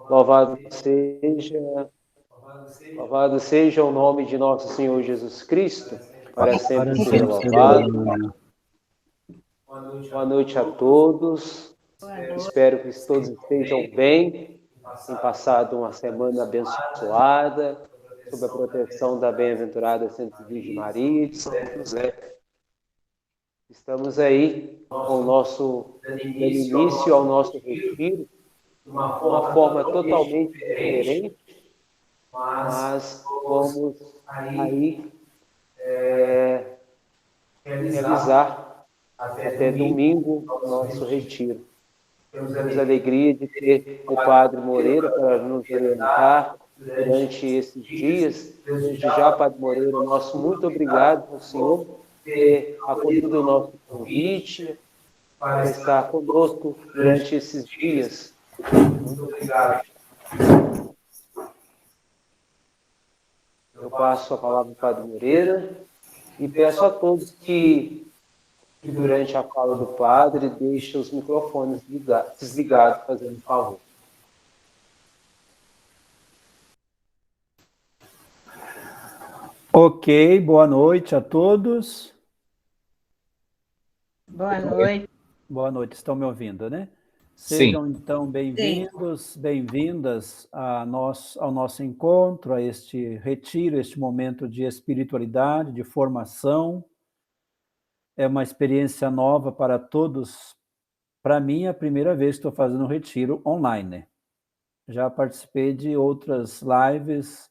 Louvado seja o nome de nosso Senhor Jesus Cristo, para sempre seja louvado. Boa noite a todos. Espero que todos estejam bem, tenham passado uma semana abençoada, sob a proteção da bem-aventurada Santa Virgem Maria e de São José. Estamos aí com o nosso dando início ao nosso retiro, de uma forma totalmente diferente, mas vamos aí realizar até domingo o nosso retiro. Temos a alegria de ter o Padre Moreira para nos orientar durante esses dias. Desde já, Padre Moreira, nosso muito obrigado ao Senhor por ter acolhido o nosso convite para estar conosco durante esses dias. Muito obrigado. Eu passo a palavra para o Padre Moreira e peço a todos que durante a fala do Padre deixem os microfones desligados, fazendo um favor. Ok, boa noite a todos. Boa noite. Boa noite, estão me ouvindo, né? Sim. Sejam então bem-vindos, bem-vindas ao nosso encontro, a este retiro, este momento de espiritualidade, de formação. É uma experiência nova para todos. Para mim, é a primeira vez que estou fazendo um retiro online. Já participei de outras lives,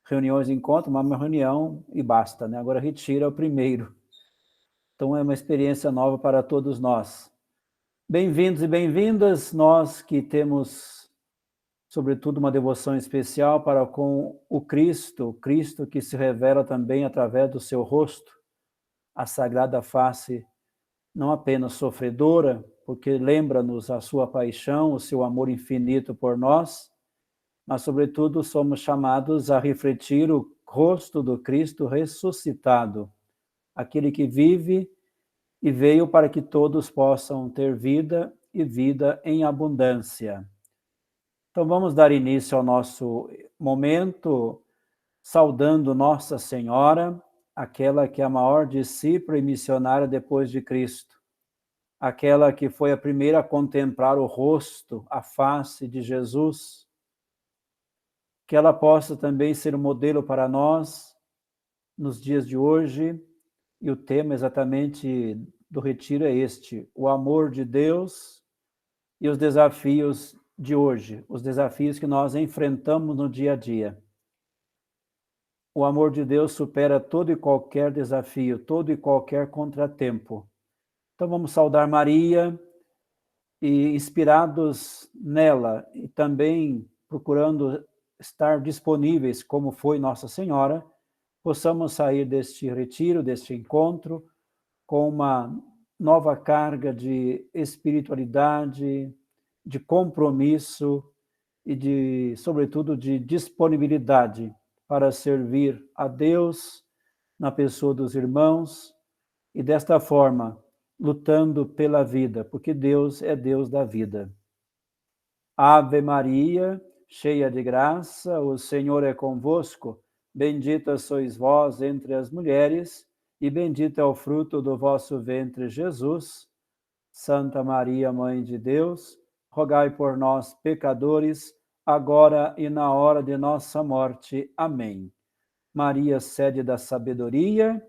reuniões, encontros, mas uma reunião e basta, né? Agora retiro é o primeiro. Então é uma experiência nova para todos nós. Bem-vindos e bem-vindas, nós que temos, sobretudo, uma devoção especial para com o Cristo que se revela também através do seu rosto, a sagrada face, não apenas sofredora, porque lembra-nos a sua paixão, o seu amor infinito por nós, mas, sobretudo, somos chamados a refletir o rosto do Cristo ressuscitado, aquele que vive e veio para que todos possam ter vida e vida em abundância. Então vamos dar início ao nosso momento, saudando Nossa Senhora, aquela que é a maior discípula e missionária depois de Cristo, aquela que foi a primeira a contemplar o rosto, a face de Jesus, que ela possa também ser um modelo para nós nos dias de hoje, e o tema exatamente do retiro é este: o amor de Deus e os desafios de hoje, os desafios que nós enfrentamos no dia a dia. O amor de Deus supera todo e qualquer desafio, todo e qualquer contratempo. Então vamos saudar Maria e, inspirados nela e também procurando estar disponíveis, como foi Nossa Senhora, possamos sair deste retiro, deste encontro, com uma nova carga de espiritualidade, de compromisso e, sobretudo, de disponibilidade para servir a Deus na pessoa dos irmãos e, desta forma, lutando pela vida, porque Deus é Deus da vida. Ave Maria, cheia de graça, o Senhor é convosco. Bendita sois vós entre as mulheres, e bendito é o fruto do vosso ventre, Jesus. Santa Maria, Mãe de Deus, rogai por nós, pecadores, agora e na hora de nossa morte. Amém. Maria, sede da sabedoria,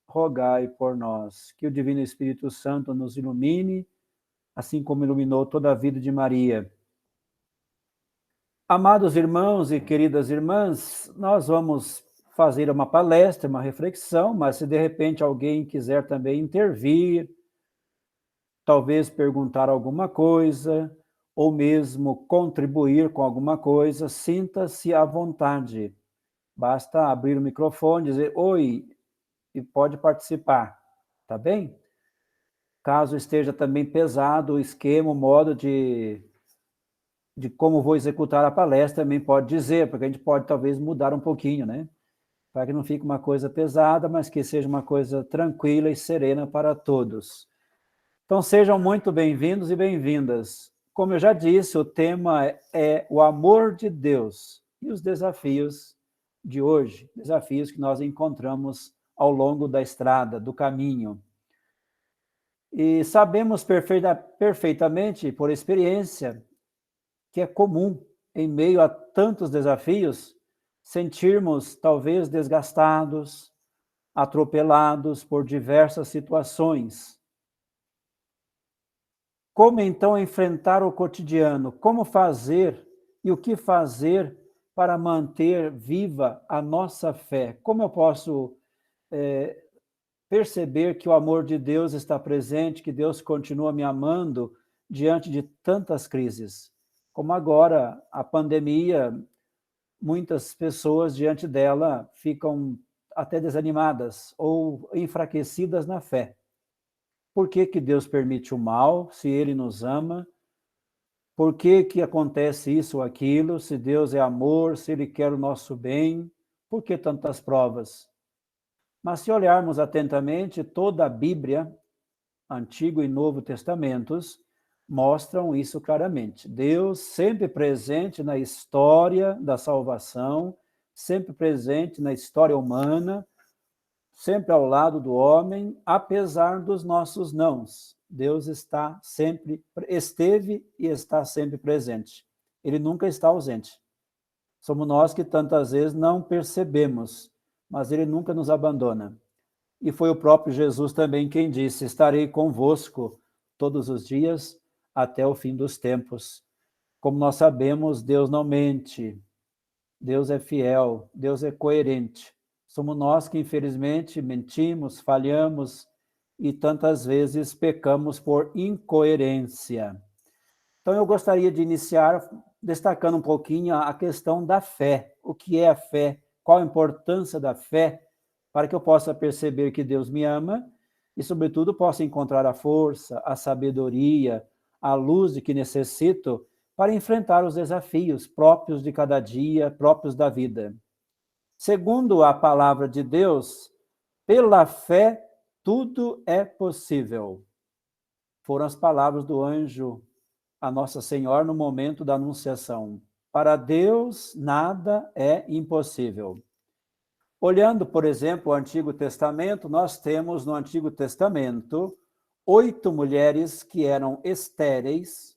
rogai por nós. Que o Divino Espírito Santo nos ilumine, assim como iluminou toda a vida de Maria. Amados irmãos e queridas irmãs, nós vamos fazer uma palestra, uma reflexão, mas se de repente alguém quiser também intervir, talvez perguntar alguma coisa, ou mesmo contribuir com alguma coisa, sinta-se à vontade. Basta abrir o microfone, dizer oi, e pode participar, tá bem? Caso esteja também pesado o esquema, o modo de como vou executar a palestra, também pode dizer, porque a gente pode talvez mudar um pouquinho, né? Para que não fique uma coisa pesada, mas que seja uma coisa tranquila e serena para todos. Então sejam muito bem-vindos e bem-vindas. Como eu já disse, o tema é o amor de Deus e os desafios de hoje, desafios que nós encontramos ao longo da estrada, do caminho. E sabemos perfeitamente, por experiência, que é comum, em meio a tantos desafios, sentirmos talvez desgastados, atropelados por diversas situações. Como então enfrentar o cotidiano? Como fazer e o que fazer para manter viva a nossa fé? Como eu posso perceber que o amor de Deus está presente, que Deus continua me amando diante de tantas crises? Como agora, a pandemia, muitas pessoas diante dela ficam até desanimadas ou enfraquecidas na fé. Por que que Deus permite o mal, se Ele nos ama? Por que que acontece isso ou aquilo? Se Deus é amor, se Ele quer o nosso bem, por que tantas provas? Mas se olharmos atentamente, toda a Bíblia, Antigo e Novo Testamentos, mostram isso claramente. Deus sempre presente na história da salvação, sempre presente na história humana, sempre ao lado do homem, apesar dos nossos nãos. Deus esteve e está sempre presente. Ele nunca está ausente. Somos nós que tantas vezes não percebemos, mas ele nunca nos abandona. E foi o próprio Jesus também quem disse: estarei convosco todos os dias até o fim dos tempos. Como nós sabemos, Deus não mente, Deus é fiel, Deus é coerente. Somos nós que, infelizmente, mentimos, falhamos e tantas vezes pecamos por incoerência. Então, eu gostaria de iniciar destacando um pouquinho a questão da fé. O que é a fé? Qual a importância da fé para que eu possa perceber que Deus me ama e, sobretudo, possa encontrar a força, a sabedoria, a luz de que necessito para enfrentar os desafios próprios de cada dia, próprios da vida. Segundo a palavra de Deus, pela fé tudo é possível. Foram as palavras do anjo a Nossa Senhora no momento da anunciação. Para Deus nada é impossível. Olhando, por exemplo, o Antigo Testamento, nós temos no Antigo Testamento 8 mulheres que eram estéreis.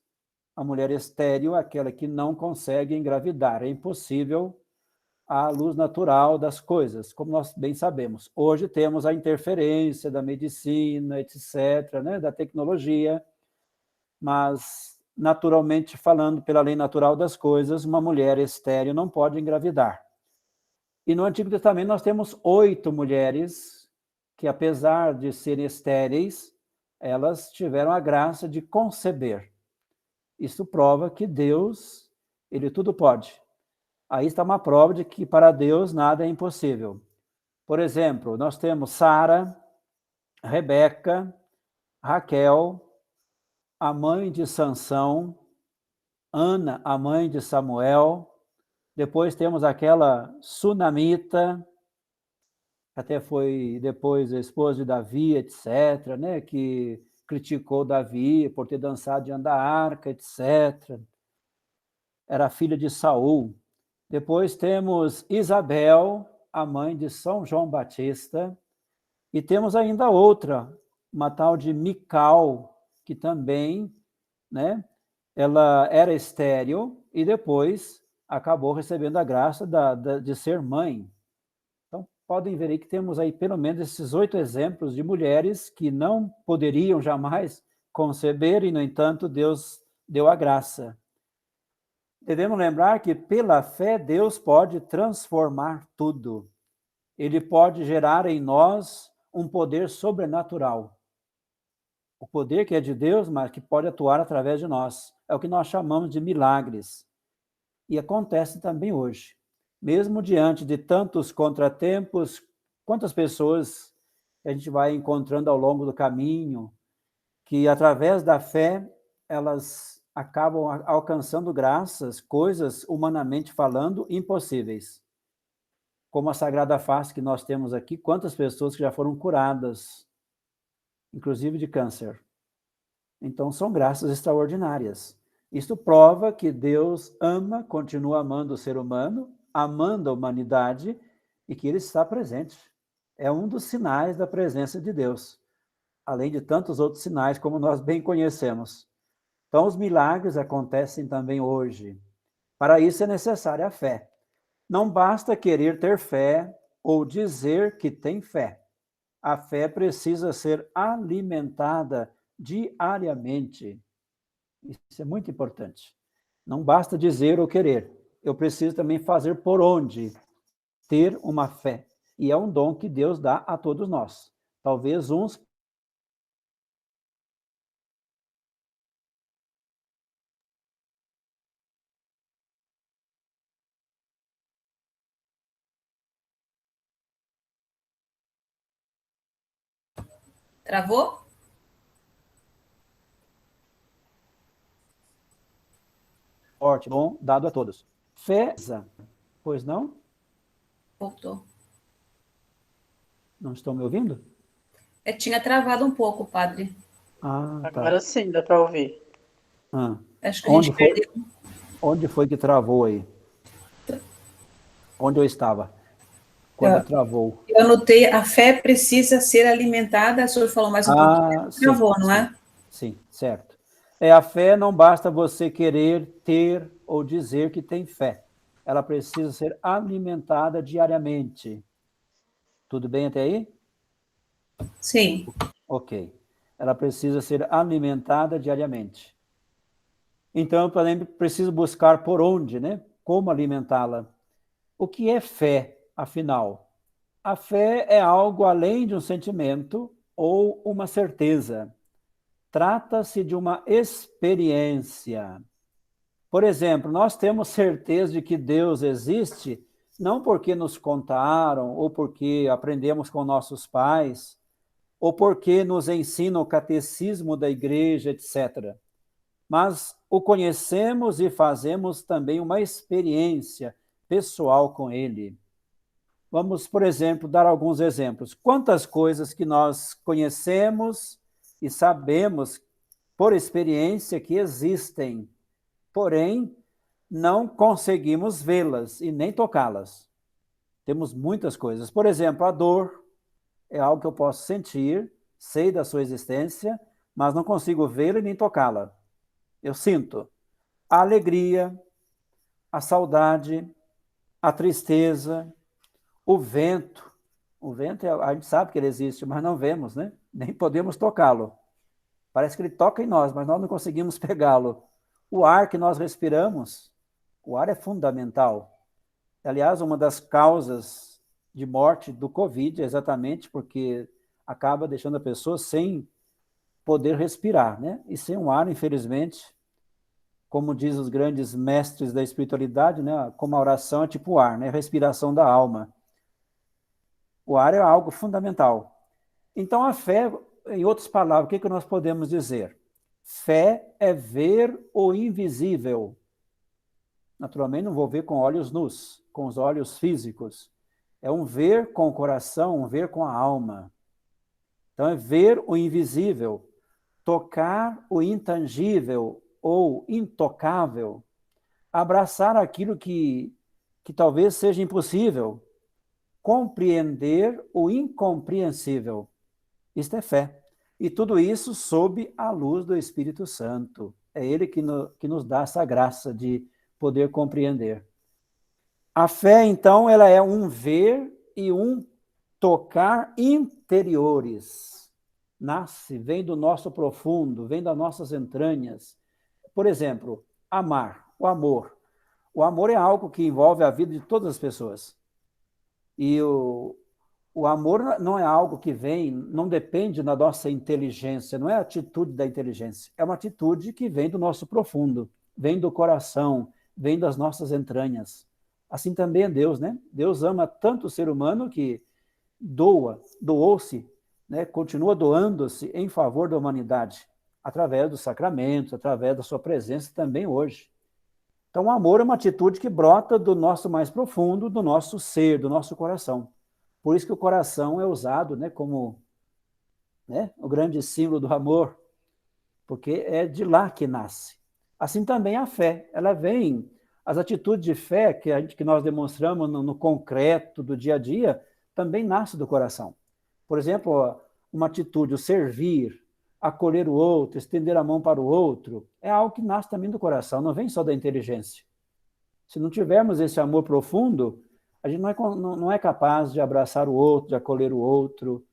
A mulher estéril é aquela que não consegue engravidar, é impossível à luz natural das coisas, como nós bem sabemos. Hoje temos a interferência da medicina, etc., né, da tecnologia, mas, naturalmente falando, pela lei natural das coisas, uma mulher estéril não pode engravidar. E no Antigo Testamento nós temos 8 mulheres que, apesar de serem estéreis, elas tiveram a graça de conceber. Isso prova que Deus, ele tudo pode. Aí está uma prova de que para Deus nada é impossível. Por exemplo, nós temos Sara, Rebeca, Raquel, a mãe de Sansão, Ana, a mãe de Samuel. Depois temos aquela sunamita, até foi depois a esposa de Davi, etc., né, que criticou Davi por ter dançado diante da arca, etc. Era filha de Saul. Depois temos Isabel, a mãe de São João Batista, e temos ainda outra, uma tal de Mical, que também, né, ela era estéril e depois acabou recebendo a graça de ser mãe. Então, podem ver aí que temos aí pelo menos esses 8 exemplos de mulheres que não poderiam jamais conceber e, no entanto, Deus deu a graça. Devemos lembrar que, pela fé, Deus pode transformar tudo. Ele pode gerar em nós um poder sobrenatural. O poder que é de Deus, mas que pode atuar através de nós. É o que nós chamamos de milagres. E acontece também hoje. Mesmo diante de tantos contratempos, quantas pessoas a gente vai encontrando ao longo do caminho, que através da fé, elas acabam alcançando graças, coisas, humanamente falando, impossíveis. Como a Sagrada Face que nós temos aqui, quantas pessoas que já foram curadas, inclusive de câncer. Então, são graças extraordinárias. Isso prova que Deus ama, continua amando o ser humano, amando a humanidade e que ele está presente. É um dos sinais da presença de Deus, além de tantos outros sinais como nós bem conhecemos. Então, os milagres acontecem também hoje. Para isso é necessária a fé. Não basta querer ter fé ou dizer que tem fé. A fé precisa ser alimentada diariamente. Isso é muito importante. Não basta dizer ou querer. Eu preciso também fazer por onde ter uma fé. E é um dom que Deus dá a todos nós. Talvez uns. Travou? Forte, dom dado a todos. Fé, pois não? Voltou. Não estão me ouvindo? Tinha travado um pouco, padre. Ah, tá. Agora sim, dá para ouvir. Acho que a gente perdeu. Onde foi que travou aí? Onde eu estava? Quando travou. Eu anotei, a fé precisa ser alimentada, o senhor falou mais um pouquinho, travou, não é? Sim, certo. A fé não basta você querer ter ou dizer que tem fé. Ela precisa ser alimentada diariamente. Tudo bem até aí? Sim. Ok. Ela precisa ser alimentada diariamente. Então, eu também preciso buscar por onde, né? Como alimentá-la. O que é fé, afinal? A fé é algo além de um sentimento ou uma certeza. Trata-se de uma experiência. Por exemplo, nós temos certeza de que Deus existe, não porque nos contaram, ou porque aprendemos com nossos pais, ou porque nos ensina o catecismo da igreja, etc. Mas o conhecemos e fazemos também uma experiência pessoal com ele. Vamos, por exemplo, dar alguns exemplos. Quantas coisas que nós conhecemos e sabemos por experiência que existem, porém não conseguimos vê-las e nem tocá-las. Temos muitas coisas. Por exemplo, a dor é algo que eu posso sentir, sei da sua existência, mas não consigo vê-la e nem tocá-la. Eu sinto a alegria, a saudade, a tristeza, o vento. O vento, a gente sabe que ele existe, mas não vemos, né? Nem podemos tocá-lo. Parece que ele toca em nós, mas nós não conseguimos pegá-lo. O ar que nós respiramos, o ar é fundamental. Aliás, uma das causas de morte do Covid é exatamente porque acaba deixando a pessoa sem poder respirar, né? E sem um ar, infelizmente, como diz os grandes mestres da espiritualidade, né? Como a oração é tipo o ar, né? A respiração da alma. O ar é algo fundamental. Então, a fé, em outras palavras, o que nós podemos dizer? Fé é ver o invisível. Naturalmente, não vou ver com olhos nus, com os olhos físicos. É um ver com o coração, um ver com a alma. Então, é ver o invisível, tocar o intangível ou intocável, abraçar aquilo que talvez seja impossível, compreender o incompreensível. Isto é fé. E tudo isso sob a luz do Espírito Santo. É ele que nos dá essa graça de poder compreender. A fé, então, ela é um ver e um tocar interiores. Nasce, vem do nosso profundo, vem das nossas entranhas. Por exemplo, amar, o amor. O amor é algo que envolve a vida de todas as pessoas. E o amor não é algo que vem, não depende da nossa inteligência, não é a atitude da inteligência, é uma atitude que vem do nosso profundo, vem do coração, vem das nossas entranhas. Assim também é Deus, né? Deus ama tanto o ser humano que doou-se, né? Continua doando-se em favor da humanidade, através dos sacramentos, através da sua presença também hoje. Então, o amor é uma atitude que brota do nosso mais profundo, do nosso ser, do nosso coração. Por isso que o coração é usado, né, como, né, o grande símbolo do amor, porque é de lá que nasce. Assim também a fé, ela vem, as atitudes de fé que nós demonstramos no concreto do dia a dia, também nasce do coração. Por exemplo, uma atitude, o servir, acolher o outro, estender a mão para o outro, é algo que nasce também do coração, não vem só da inteligência. Se não tivermos esse amor profundo, a gente não é capaz de abraçar o outro, de acolher o outro.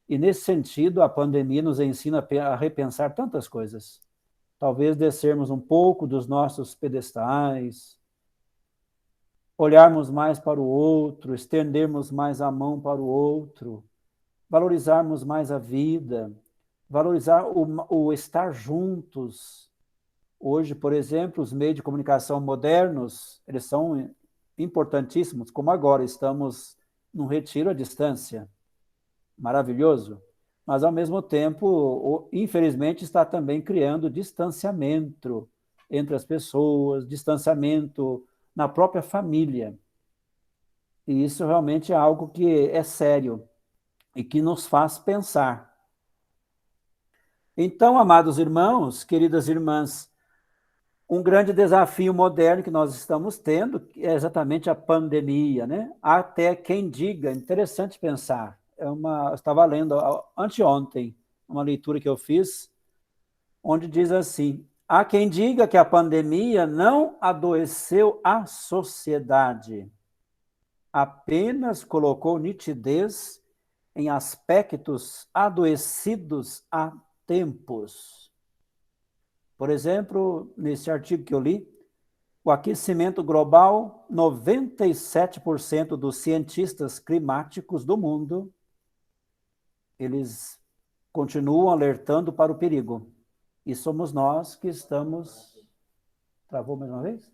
E, nesse sentido, a pandemia nos ensina a repensar tantas coisas. Talvez descermos um pouco dos nossos pedestais, olharmos mais para o outro, estendermos mais a mão para o outro, valorizarmos mais a vida, valorizar o estar juntos. Hoje, por exemplo, os meios de comunicação modernos, eles são importantíssimos, como agora estamos num retiro à distância. Maravilhoso. Mas, ao mesmo tempo, infelizmente, está também criando distanciamento entre as pessoas, distanciamento na própria família. E isso realmente é algo que é sério e que nos faz pensar. Então, amados irmãos, queridas irmãs, um grande desafio moderno que nós estamos tendo é exatamente a pandemia, né? Até quem diga, interessante pensar, eu estava lendo anteontem uma leitura que eu fiz, onde diz assim: há quem diga que a pandemia não adoeceu a sociedade, apenas colocou nitidez em aspectos adoecidos há tempos. Por exemplo, nesse artigo que eu li, o aquecimento global, 97% dos cientistas climáticos do mundo, eles continuam alertando para o perigo. E somos nós que estamos... Travou mais uma vez?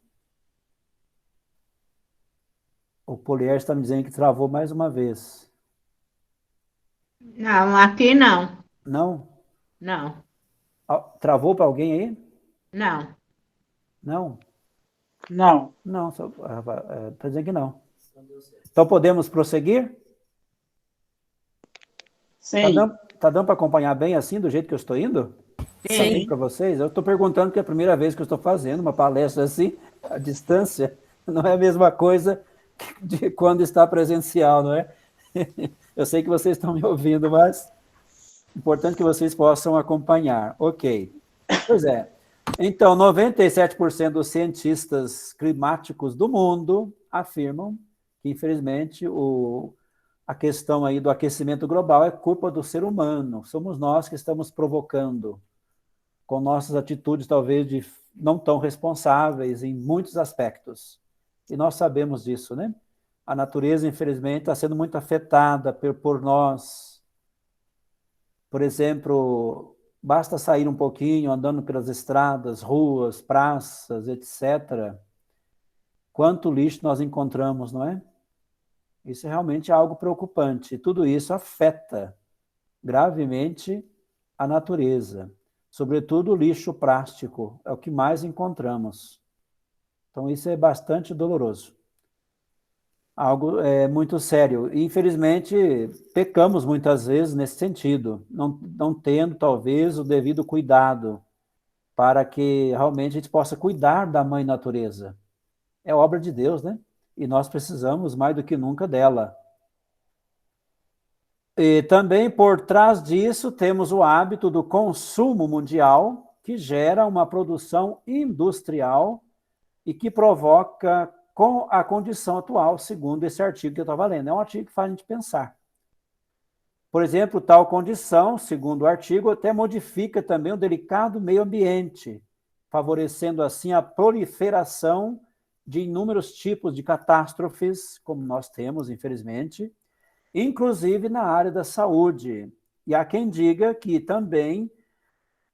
O Polier está me dizendo que travou mais uma vez. Não, aqui não. Não? Não. Travou para alguém aí? Não. Não? Não. Não, está dizendo que não. Então podemos prosseguir? Sim. Tá dando para acompanhar bem assim, do jeito que eu estou indo? Sim. Para vocês? Eu estou perguntando porque é a primeira vez que eu estou fazendo uma palestra assim, à distância. Não é a mesma coisa de quando está presencial, não é? Eu sei que vocês estão me ouvindo, mas é importante que vocês possam acompanhar. Ok. Pois é. Então, 97% dos cientistas climáticos do mundo afirmam que, infelizmente, a questão aí do aquecimento global é culpa do ser humano. Somos nós que estamos provocando, com nossas atitudes, talvez, não tão responsáveis em muitos aspectos. E nós sabemos disso, né? A natureza, infelizmente, está sendo muito afetada por nós. Por exemplo, basta sair um pouquinho, andando pelas estradas, ruas, praças, etc. Quanto lixo nós encontramos, não é? Isso é realmente algo preocupante. E tudo isso afeta gravemente a natureza. Sobretudo o lixo plástico, é o que mais encontramos. Então, isso é bastante doloroso. Algo muito sério. E, infelizmente, pecamos muitas vezes nesse sentido, não tendo, talvez, o devido cuidado para que realmente a gente possa cuidar da mãe natureza. É obra de Deus, né? E nós precisamos, mais do que nunca, dela. E também, por trás disso, temos o hábito do consumo mundial, que gera uma produção industrial e que provoca com a condição atual, segundo esse artigo que eu estava lendo. É um artigo que faz a gente pensar. Por exemplo, tal condição, segundo o artigo, até modifica também o delicado meio ambiente, favorecendo assim a proliferação de inúmeros tipos de catástrofes, como nós temos, infelizmente, inclusive na área da saúde. E há quem diga que também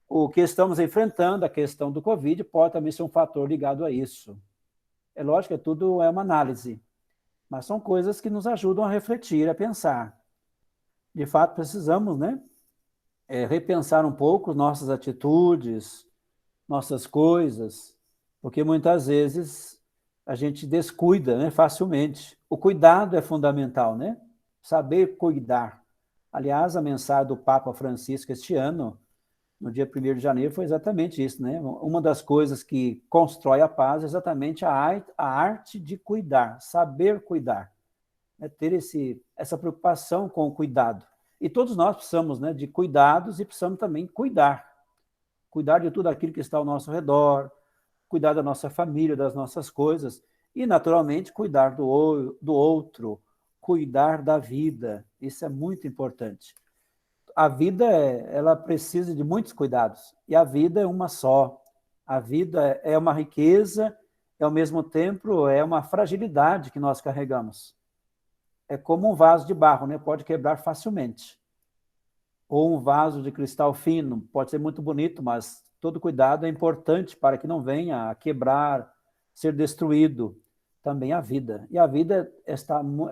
o que estamos enfrentando, a questão do Covid, pode também ser um fator ligado a isso. É lógico que tudo é uma análise, mas são coisas que nos ajudam a refletir, a pensar. De fato, precisamos, né, repensar um pouco nossas atitudes, nossas coisas, porque muitas vezes a gente descuida, né, facilmente. O cuidado é fundamental, né? Saber cuidar. Aliás, a mensagem do Papa Francisco este ano no dia 1º de janeiro foi exatamente isso, né? Uma das coisas que constrói a paz é exatamente a arte de cuidar, saber cuidar, né? Ter essa preocupação com o cuidado. E todos nós precisamos, né, de cuidados e precisamos também cuidar de tudo aquilo que está ao nosso redor, cuidar da nossa família, das nossas coisas, e, naturalmente, cuidar do outro, cuidar da vida. Isso é muito importante. A vida, ela precisa de muitos cuidados, e a vida é uma só. A vida é uma riqueza, e, ao mesmo tempo, é uma fragilidade que nós carregamos. É como um vaso de barro, né? Pode quebrar facilmente. Ou um vaso de cristal fino, pode ser muito bonito, mas todo cuidado é importante para que não venha a quebrar, ser destruído também a vida. E a vida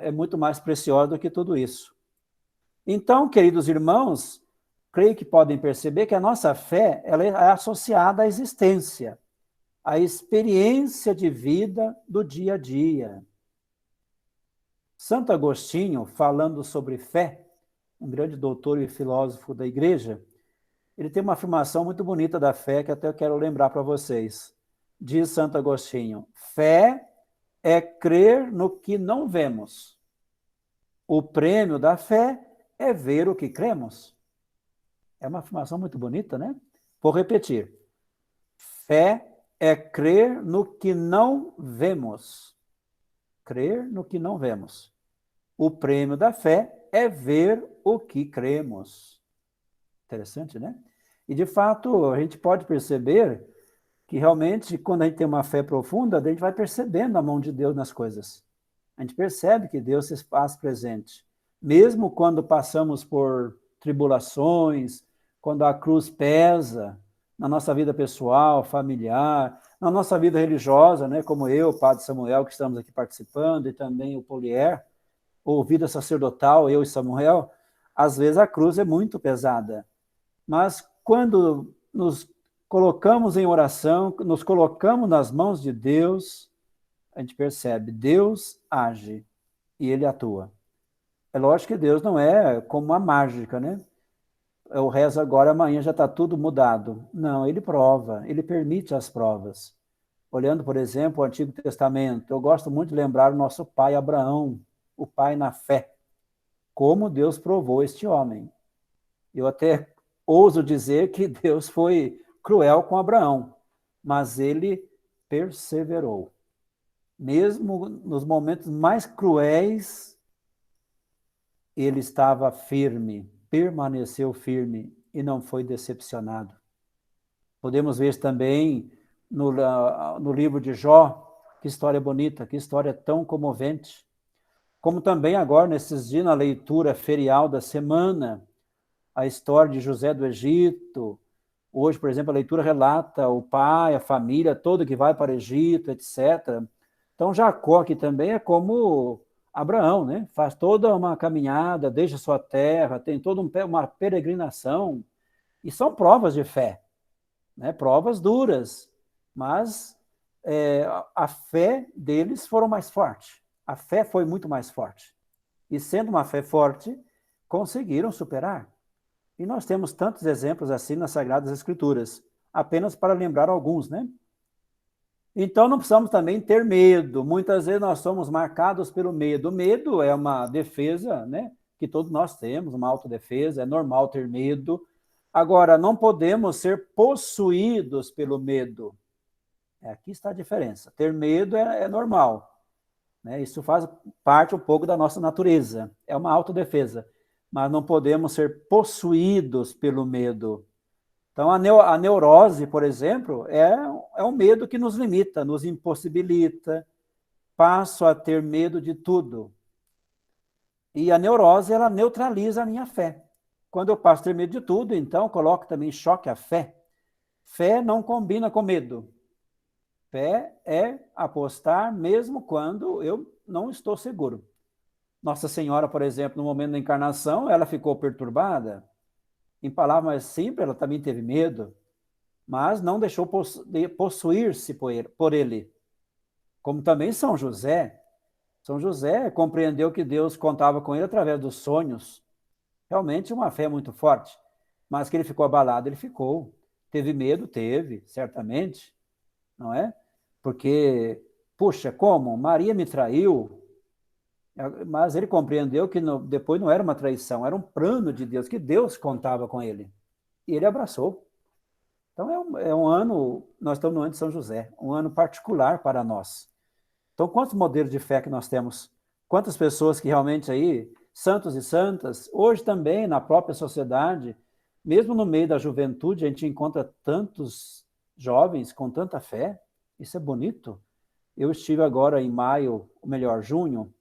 é muito mais preciosa do que tudo isso. Então, queridos irmãos, creio que podem perceber que a nossa fé ela é associada à existência, à experiência de vida do dia a dia. Santo Agostinho, falando sobre fé, um grande doutor e filósofo da igreja, ele tem uma afirmação muito bonita da fé que até eu quero lembrar para vocês. Diz Santo Agostinho: fé é crer no que não vemos. O prêmio da fé é ver o que cremos. É uma afirmação muito bonita, né? Vou repetir. Fé é crer no que não vemos. Crer no que não vemos. O prêmio da fé é ver o que cremos. Interessante, né? E, de fato, a gente pode perceber que, realmente, quando a gente tem uma fé profunda, a gente vai percebendo a mão de Deus nas coisas. A gente percebe que Deus se faz presente. Mesmo quando passamos por tribulações, quando a cruz pesa na nossa vida pessoal, familiar, na nossa vida religiosa, né? Como eu, o Padre Samuel, que estamos aqui participando, e também o Polier, ou vida sacerdotal, eu e Samuel, às vezes a cruz é muito pesada. Mas quando nos colocamos em oração, nos colocamos nas mãos de Deus, a gente percebe, Deus age e Ele atua. É lógico que Deus não é como uma mágica, né? Eu rezo agora, amanhã já está tudo mudado. Não, Ele prova, Ele permite as provas. Olhando, por exemplo, o Antigo Testamento, eu gosto muito de lembrar o nosso pai Abraão, o pai na fé, como Deus provou este homem. Eu até ouso dizer que Deus foi cruel com Abraão, mas ele perseverou. Mesmo nos momentos mais cruéis, ele estava firme, permaneceu firme e não foi decepcionado. Podemos ver também no livro de Jó, que história bonita, que história tão comovente. Como também agora, nesses dias, na leitura ferial da semana, a história de José do Egito. Hoje, por exemplo, a leitura relata o pai, a família toda que vai para o Egito, etc. Então, Jacó aqui também é como Abraão, né? Faz toda uma caminhada, deixa sua terra, tem toda uma peregrinação, e são provas de fé, né? Provas duras, mas a fé deles foram mais forte. A fé foi muito mais forte. E sendo uma fé forte, conseguiram superar. E nós temos tantos exemplos assim nas Sagradas Escrituras, apenas para lembrar alguns, né? Então não precisamos também ter medo. Muitas vezes nós somos marcados pelo medo. O medo é uma defesa, né? Que todos nós temos, uma autodefesa, é normal ter medo. Agora, não podemos ser possuídos pelo medo. Aqui está a diferença. Ter medo é normal, né? Isso faz parte um pouco da nossa natureza. É uma autodefesa. Mas não podemos ser possuídos pelo medo. Então, a neurose, por exemplo, é um medo que nos limita, nos impossibilita. Passo a ter medo de tudo. E a neurose, ela neutraliza a minha fé. Quando eu passo a ter medo de tudo, então coloco também em choque a fé. Fé não combina com medo. Fé é apostar mesmo quando eu não estou seguro. Nossa Senhora, por exemplo, no momento da encarnação, ela ficou perturbada. Em palavras mais simples, ela também teve medo, mas não deixou possuir-se por ele. Como também São José. São José compreendeu que Deus contava com ele através dos sonhos. Realmente uma fé muito forte. Mas que ele ficou abalado, ele ficou. Teve medo? Teve, certamente, não é? Porque, puxa, como? Maria me traiu, mas ele compreendeu que depois não era uma traição, era um plano de Deus, que Deus contava com ele. E ele abraçou. Então é um ano, nós estamos no ano de São José, um ano particular para nós. Então, quantos modelos de fé que nós temos? Quantas pessoas que realmente aí, santos e santas, hoje também na própria sociedade, mesmo no meio da juventude, a gente encontra tantos jovens com tanta fé. Isso é bonito. Eu estive agora em maio, ou melhor, junho,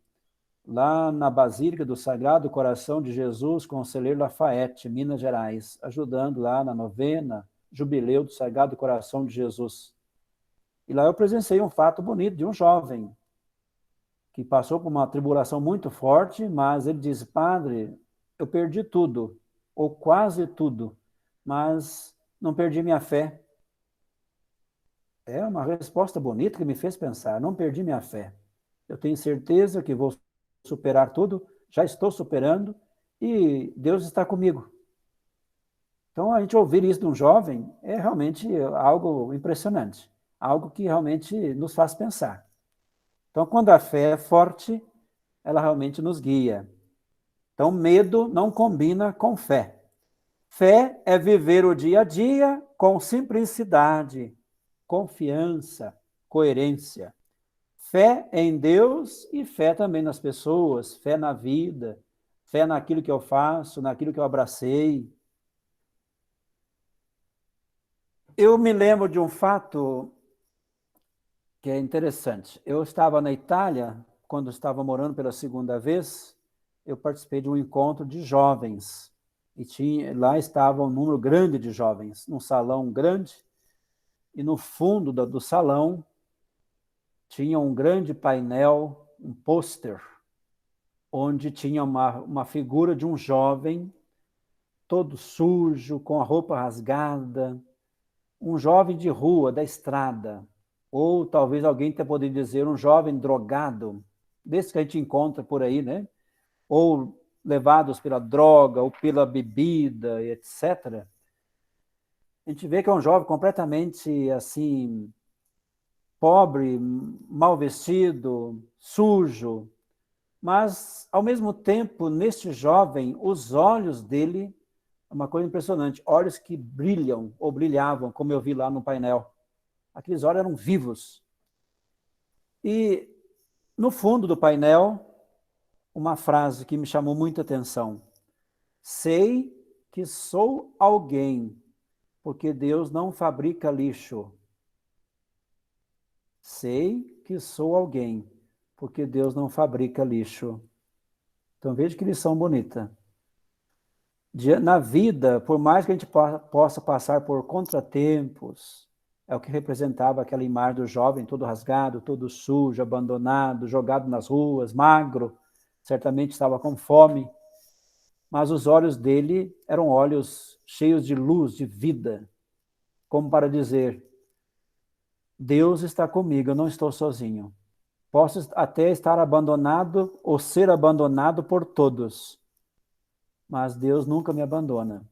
lá na Basílica do Sagrado Coração de Jesus, Conselheiro Lafayette, Minas Gerais, ajudando lá na novena, Jubileu do Sagrado Coração de Jesus. E lá eu presenciei um fato bonito de um jovem que passou por uma tribulação muito forte, mas ele disse: padre, eu perdi tudo, ou quase tudo, mas não perdi minha fé. É uma resposta bonita que me fez pensar: não perdi minha fé. Eu tenho certeza que vou superar tudo, já estou superando, e Deus está comigo. Então, a gente ouvir isso de um jovem é realmente algo impressionante, algo que realmente nos faz pensar. Então, quando a fé é forte, ela realmente nos guia. Então, medo não combina com fé. Fé é viver o dia a dia com simplicidade, confiança, coerência. Fé em Deus e fé também nas pessoas, fé na vida, fé naquilo que eu faço, naquilo que eu abracei. Eu me lembro de um fato que é interessante. Eu estava na Itália, quando estava morando pela segunda vez, eu participei de um encontro de jovens. E lá estava um número grande de jovens, num salão grande, e no fundo do salão tinha um grande painel, um pôster, onde tinha uma figura de um jovem, todo sujo, com a roupa rasgada, um jovem de rua, da estrada, ou talvez alguém tenha podido dizer um jovem drogado, desse que a gente encontra por aí, né? Ou levados pela droga, ou pela bebida, etc. A gente vê que é um jovem completamente, assim, pobre, mal vestido, sujo, mas, ao mesmo tempo, neste jovem, os olhos dele, uma coisa impressionante, olhos que brilham, ou brilhavam, como eu vi lá no painel. Aqueles olhos eram vivos. E, no fundo do painel, uma frase que me chamou muita atenção: sei que sou alguém, porque Deus não fabrica lixo. Sei que sou alguém, porque Deus não fabrica lixo. Então, veja que lição bonita. Na vida, por mais que a gente possa passar por contratempos, é o que representava aquela imagem do jovem todo rasgado, todo sujo, abandonado, jogado nas ruas, magro, certamente estava com fome, mas os olhos dele eram olhos cheios de luz, de vida, como para dizer: Deus está comigo, eu não estou sozinho. Posso até estar abandonado ou ser abandonado por todos, mas Deus nunca me abandona.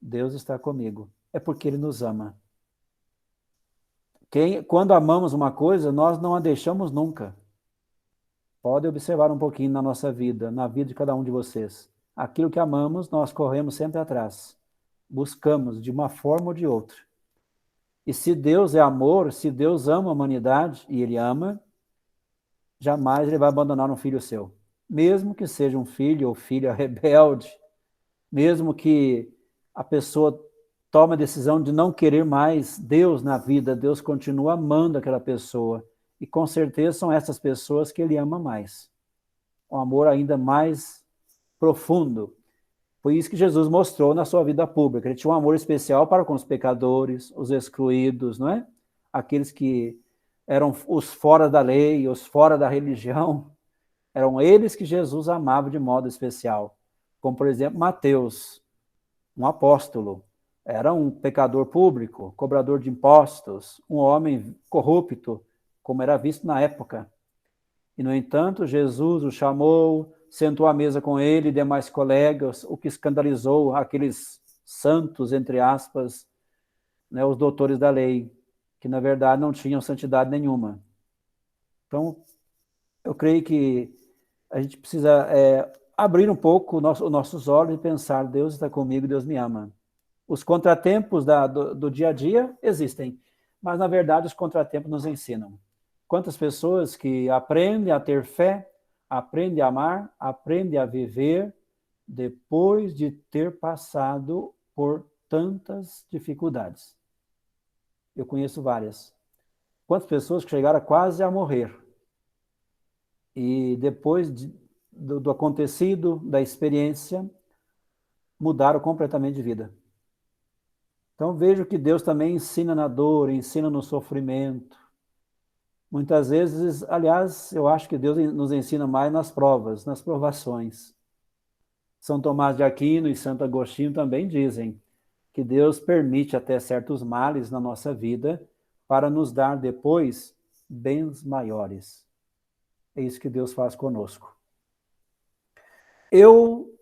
Deus está comigo. É porque Ele nos ama. Quando amamos uma coisa, nós não a deixamos nunca. Pode observar um pouquinho na nossa vida, na vida de cada um de vocês. Aquilo que amamos, nós corremos sempre atrás. Buscamos de uma forma ou de outra. E se Deus é amor, se Deus ama a humanidade, e Ele ama, jamais Ele vai abandonar um filho seu. Mesmo que seja um filho ou filha rebelde, mesmo que a pessoa tome a decisão de não querer mais Deus na vida, Deus continua amando aquela pessoa. E com certeza são essas pessoas que Ele ama mais. Um amor ainda mais profundo. Foi isso que Jesus mostrou na sua vida pública. Ele tinha um amor especial para com os pecadores, os excluídos, não é? Aqueles que eram os fora da lei, os fora da religião. Eram eles que Jesus amava de modo especial. Como, por exemplo, Mateus, um apóstolo. Era um pecador público, cobrador de impostos, um homem corrupto, como era visto na época. E, no entanto, Jesus o chamou, sentou à mesa com ele e demais colegas, o que escandalizou aqueles santos, entre aspas, né, os doutores da lei, que na verdade não tinham santidade nenhuma. Então, eu creio que a gente precisa abrir um pouco os nossos olhos e pensar, Deus está comigo, Deus me ama. Os contratempos do dia a dia existem, mas na verdade os contratempos nos ensinam. Quantas pessoas que aprendem a ter fé, aprendem a amar, aprendem a viver depois de ter passado por tantas dificuldades. Eu conheço várias. Quantas pessoas que chegaram quase a morrer e depois do acontecido, da experiência, mudaram completamente de vida. Então vejo que Deus também ensina na dor, ensina no sofrimento. Muitas vezes, aliás, eu acho que Deus nos ensina mais nas provas, nas provações. São Tomás de Aquino e Santo Agostinho também dizem que Deus permite até certos males na nossa vida para nos dar depois bens maiores. É isso que Deus faz conosco. Eu,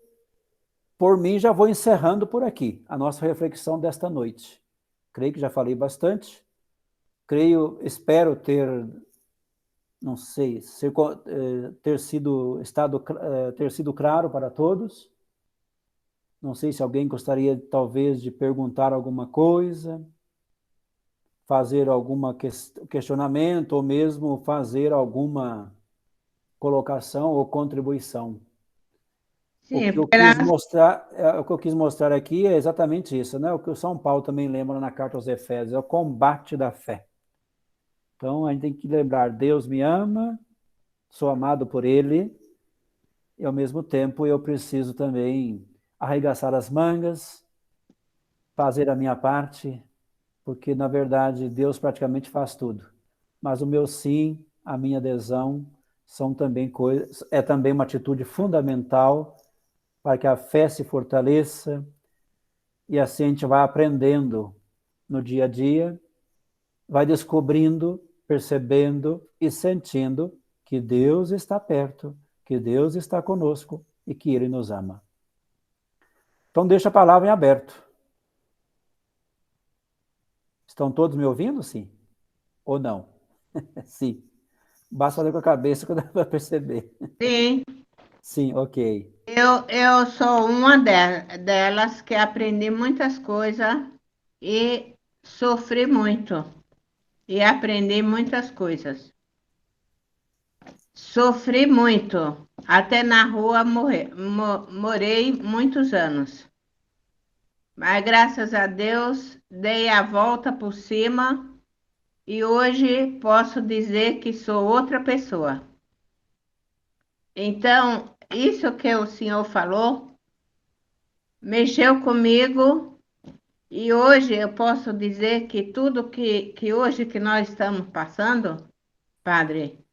por mim, já vou encerrando por aqui a nossa reflexão desta noite. Creio que já falei bastante. Espero ter, não sei, ter sido claro para todos. Não sei se alguém gostaria, talvez, de perguntar alguma coisa, fazer algum questionamento, ou mesmo fazer alguma colocação ou contribuição. Sim, o que eu quis mostrar aqui é exatamente isso, né? O que o São Paulo também lembra na carta aos Efésios, é o combate da fé. Então, a gente tem que lembrar, Deus me ama, sou amado por Ele, e ao mesmo tempo eu preciso também arregaçar as mangas, fazer a minha parte, porque, na verdade, Deus praticamente faz tudo. Mas o meu sim, a minha adesão, é também uma atitude fundamental para que a fé se fortaleça, e assim a gente vai aprendendo no dia a dia, vai descobrindo, percebendo e sentindo que Deus está perto, que Deus está conosco e que Ele nos ama. Então, deixa a palavra em aberto. Estão todos me ouvindo, sim? Ou não? Sim. Basta fazer com a cabeça que dá para perceber. sim. Sim, ok. Eu sou uma delas que aprendi muitas coisas e sofri muito. E aprendi muitas coisas. Sofri muito. Até na rua morei muitos anos. Mas graças a Deus dei a volta por cima e hoje posso dizer que sou outra pessoa. Então, isso que o senhor falou mexeu comigo e hoje eu posso dizer que tudo que hoje que nós estamos passando, padre,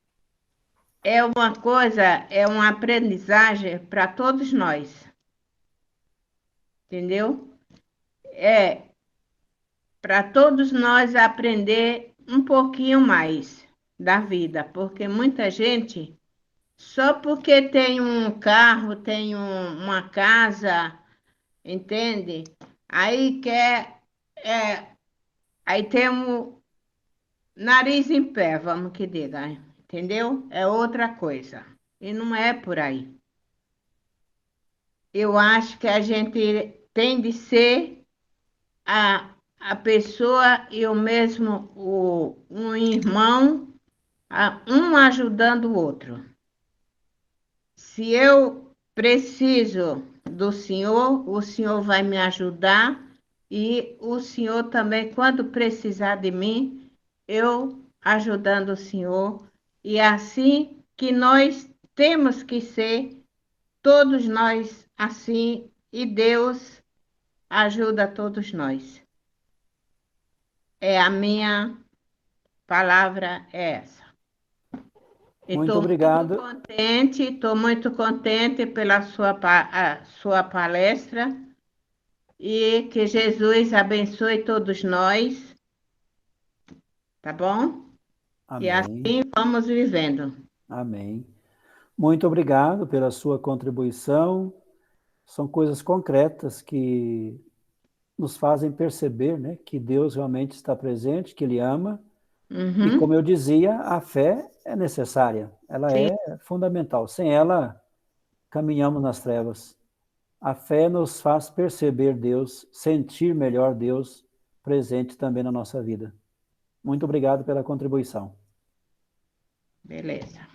é uma coisa, é uma aprendizagem para todos nós. Entendeu? É para todos nós aprender um pouquinho mais da vida, porque muita gente, só porque tem um carro, tem uma casa, entende? Aí quer, aí tem um nariz em pé, vamos que diga, entendeu? É outra coisa. E não é por aí. Eu acho que a gente tem de ser a pessoa e o mesmo, um irmão, um ajudando o outro. Se eu preciso do senhor, o senhor vai me ajudar e o senhor também, quando precisar de mim, eu ajudando o senhor. E é assim que nós temos que ser, todos nós assim, e Deus ajuda todos nós. É a minha palavra é essa. Muito obrigado. Estou muito contente pela sua palestra e que Jesus abençoe todos nós, tá bom? Amém. E assim vamos vivendo. Amém. Muito obrigado pela sua contribuição. São coisas concretas que nos fazem perceber, né, que Deus realmente está presente, que Ele ama. E Uhum. como eu dizia, a fé é necessária, ela Sim. é fundamental. Sem ela, caminhamos nas trevas. A fé nos faz perceber Deus, sentir melhor Deus presente também na nossa vida. Muito obrigado pela contribuição. Beleza.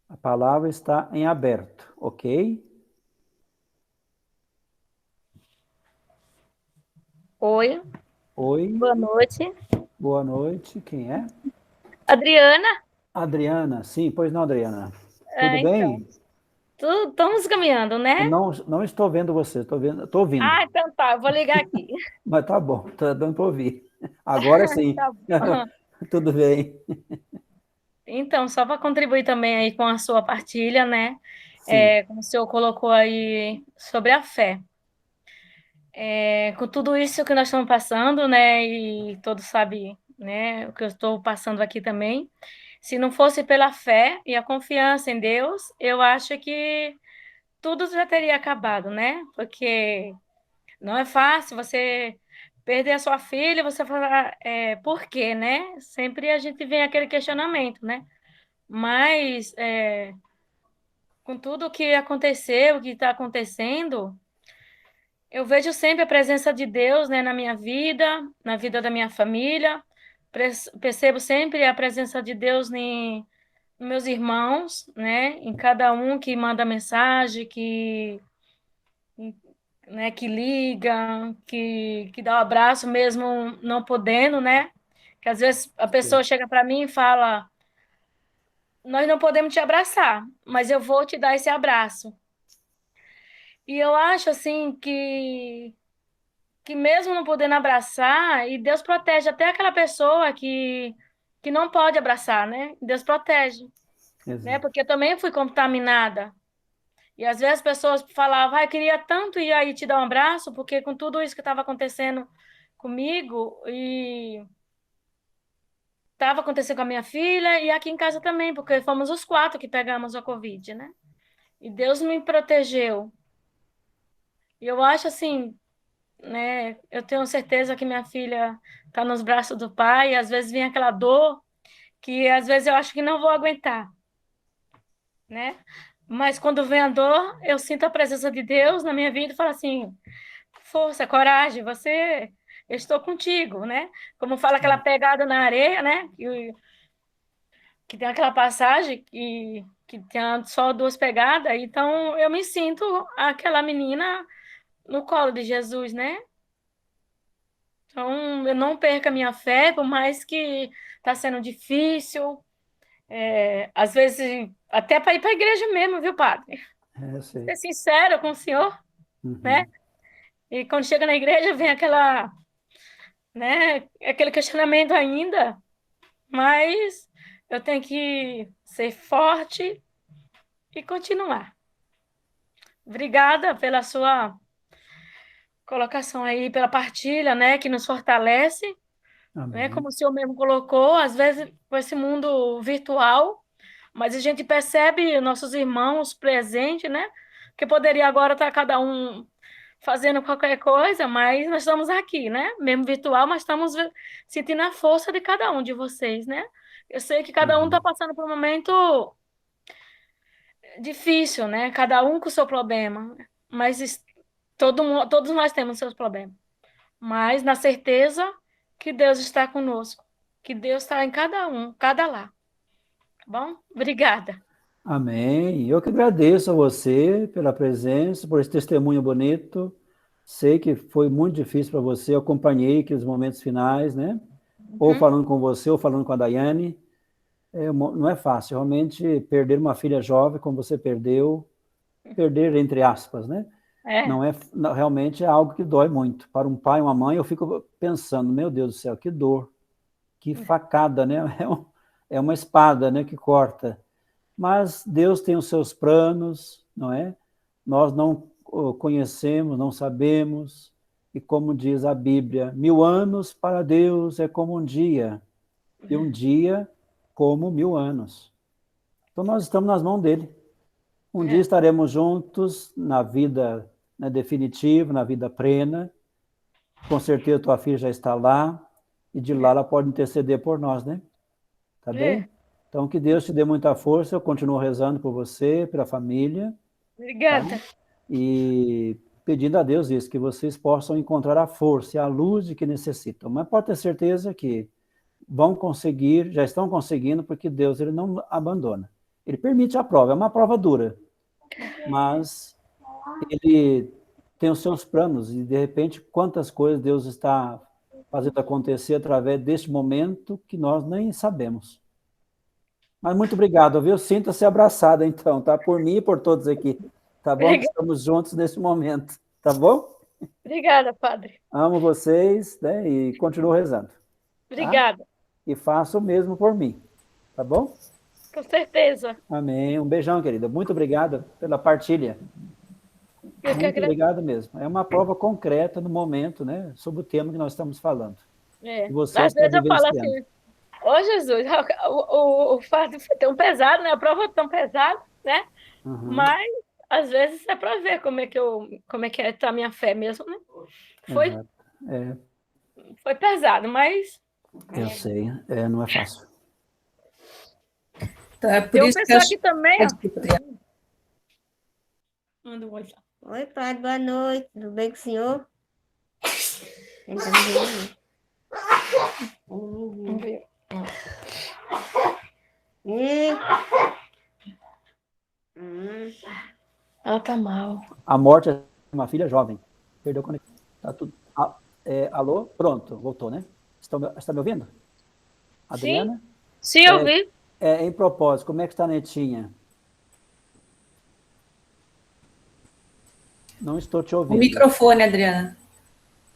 A palavra está em aberto, ok? Oi, Oi, boa noite. boa noite. Quem é? Adriana? Adriana. Sim, pois não, Adriana. Tudo Então, bem? estamos caminhando, Eu né? não estou vendo você, estou ouvindo. Ah, então tá, eu vou ligar aqui. Mas tá bom, tá dando para ouvir. Agora sim. Tá bom. Tudo bem. Então, só para contribuir também aí com a sua partilha, né? Sim. Como o senhor colocou aí sobre a fé. Com tudo isso que nós estamos passando, né? E todos sabem, né? O que eu estou passando aqui também. Se não fosse pela fé e a confiança em Deus, eu acho que tudo já teria acabado, né? Porque não é fácil você perder a sua filha, você falar, por quê, né? Sempre a gente vem aquele questionamento, né? Mas, com tudo o que aconteceu, o que está acontecendo, eu vejo sempre a presença de Deus, né, na minha vida, na vida da minha família. Percebo sempre a presença de Deus nos meus irmãos, né? Em cada um que manda mensagem, né, que liga, que dá um abraço mesmo não podendo, né? Que às vezes a Sim. pessoa chega para mim e fala: Nós não podemos te abraçar, mas eu vou te dar esse abraço. E eu acho assim que mesmo não podendo abraçar, e Deus protege até aquela pessoa que não pode abraçar, né? Deus protege, né? Exato. Porque eu também fui contaminada. E às vezes as pessoas falavam, eu queria tanto ir aí te dar um abraço, porque com tudo isso que estava acontecendo comigo, e estava acontecendo com a minha filha, e aqui em casa também, porque fomos os 4 que pegamos a Covid, né? E Deus me protegeu. E eu acho assim, né? Eu tenho certeza que minha filha está nos braços do pai, e às vezes vem aquela dor que às vezes eu acho que não vou aguentar, né? Mas quando vem a dor, eu sinto a presença de Deus na minha vida e falo assim, força, coragem, eu estou contigo, né? Como fala aquela pegada na areia, né? Que tem aquela passagem que tem só 2 pegadas, então eu me sinto aquela menina no colo de Jesus, né? Então eu não perco a minha fé, por mais que está sendo difícil, às vezes até para ir para a igreja mesmo, viu, padre? Eu sei. Ser sincero com o senhor, né? Uhum. E quando chega na igreja vem né, aquele questionamento ainda, mas eu tenho que ser forte e continuar. Obrigada pela sua colocação aí, pela partilha, né, que nos fortalece, né, Amém. como o senhor mesmo colocou, às vezes com esse mundo virtual, mas a gente percebe nossos irmãos presentes, né, que poderia agora estar cada um fazendo qualquer coisa, mas nós estamos aqui, né, mesmo virtual, mas estamos sentindo a força de cada um de vocês, né. Eu sei que cada um está Uhum. passando por um momento difícil, né? Cada um com o seu problema, mas todos nós temos seus problemas. Mas na certeza que Deus está conosco, que Deus está em cada um, cada lá. Tá bom? Obrigada. Amém. Eu que agradeço a você pela presença, por esse testemunho bonito. Sei que foi muito difícil para você, eu acompanhei aqueles momentos finais, né? Ou Uhum. falando com você, ou falando com a Daiane. Não é fácil, realmente, perder uma filha jovem, como você perdeu, perder entre aspas, né? É, Realmente é algo que dói muito. Para um pai e uma mãe, eu fico pensando, meu Deus do céu, que dor, que facada, né? É uma espada, né, que corta. Mas Deus tem os seus planos, não é? Nós não o conhecemos, não sabemos, e como diz a Bíblia, 1000 anos para Deus é como um dia, e um dia como 1000 anos. Então nós estamos nas mãos dele. Um dia é, estaremos juntos na vida né, definitivo, na vida plena. Com certeza tua filha já está lá, e de lá ela pode interceder por nós, né? Tá bem? Então, que Deus te dê muita força, eu continuo rezando por você, pela família. Obrigada. Tá? E pedindo a Deus isso, que vocês possam encontrar a força e a luz de que necessitam. Mas pode ter certeza que vão conseguir, já estão conseguindo, porque Deus ele não abandona. Ele permite a prova, é uma prova dura, mas ele tem os seus planos, e de repente, quantas coisas Deus está fazendo acontecer através deste momento que nós nem sabemos. Mas muito obrigado, viu? Sinta-se abraçada, então, tá? Por mim e por todos aqui, tá bom? Obrigada. Estamos juntos nesse momento, tá bom? Obrigada, padre. Amo vocês, né? E continuo rezando. Tá? Obrigada. E faça o mesmo por mim, tá bom? Com certeza. Amém. Um beijão, querida. Muito obrigada pela partilha. Eu que Muito agradeço. obrigado mesmo. É uma prova concreta no momento, né? Sobre o tema que nós estamos falando. É. E você Às está vezes eu falo vivenciando. assim, ô Jesus, o fato foi tão pesado, né? A prova é tão pesada, né? Uhum. Mas às vezes é para ver como é que tá a minha fé mesmo, né? Foi, Exato. É, foi pesado, mas eu sei, não é fácil. Então, é por tem um isso que pessoal eu aqui também, ó. Desculpa, Adriana. Manda um oi lá. Oi, padre, boa noite. Tudo bem com o senhor? Vamos ver. Ela tá mal. A morte é uma filha jovem. Perdeu a conexão. Tá tudo. Alô? Pronto, voltou, né? Está me ouvindo? Adriana? Sim, eu vi. Em propósito, como é que está a netinha? Não estou te O ouvindo. microfone, Adriana.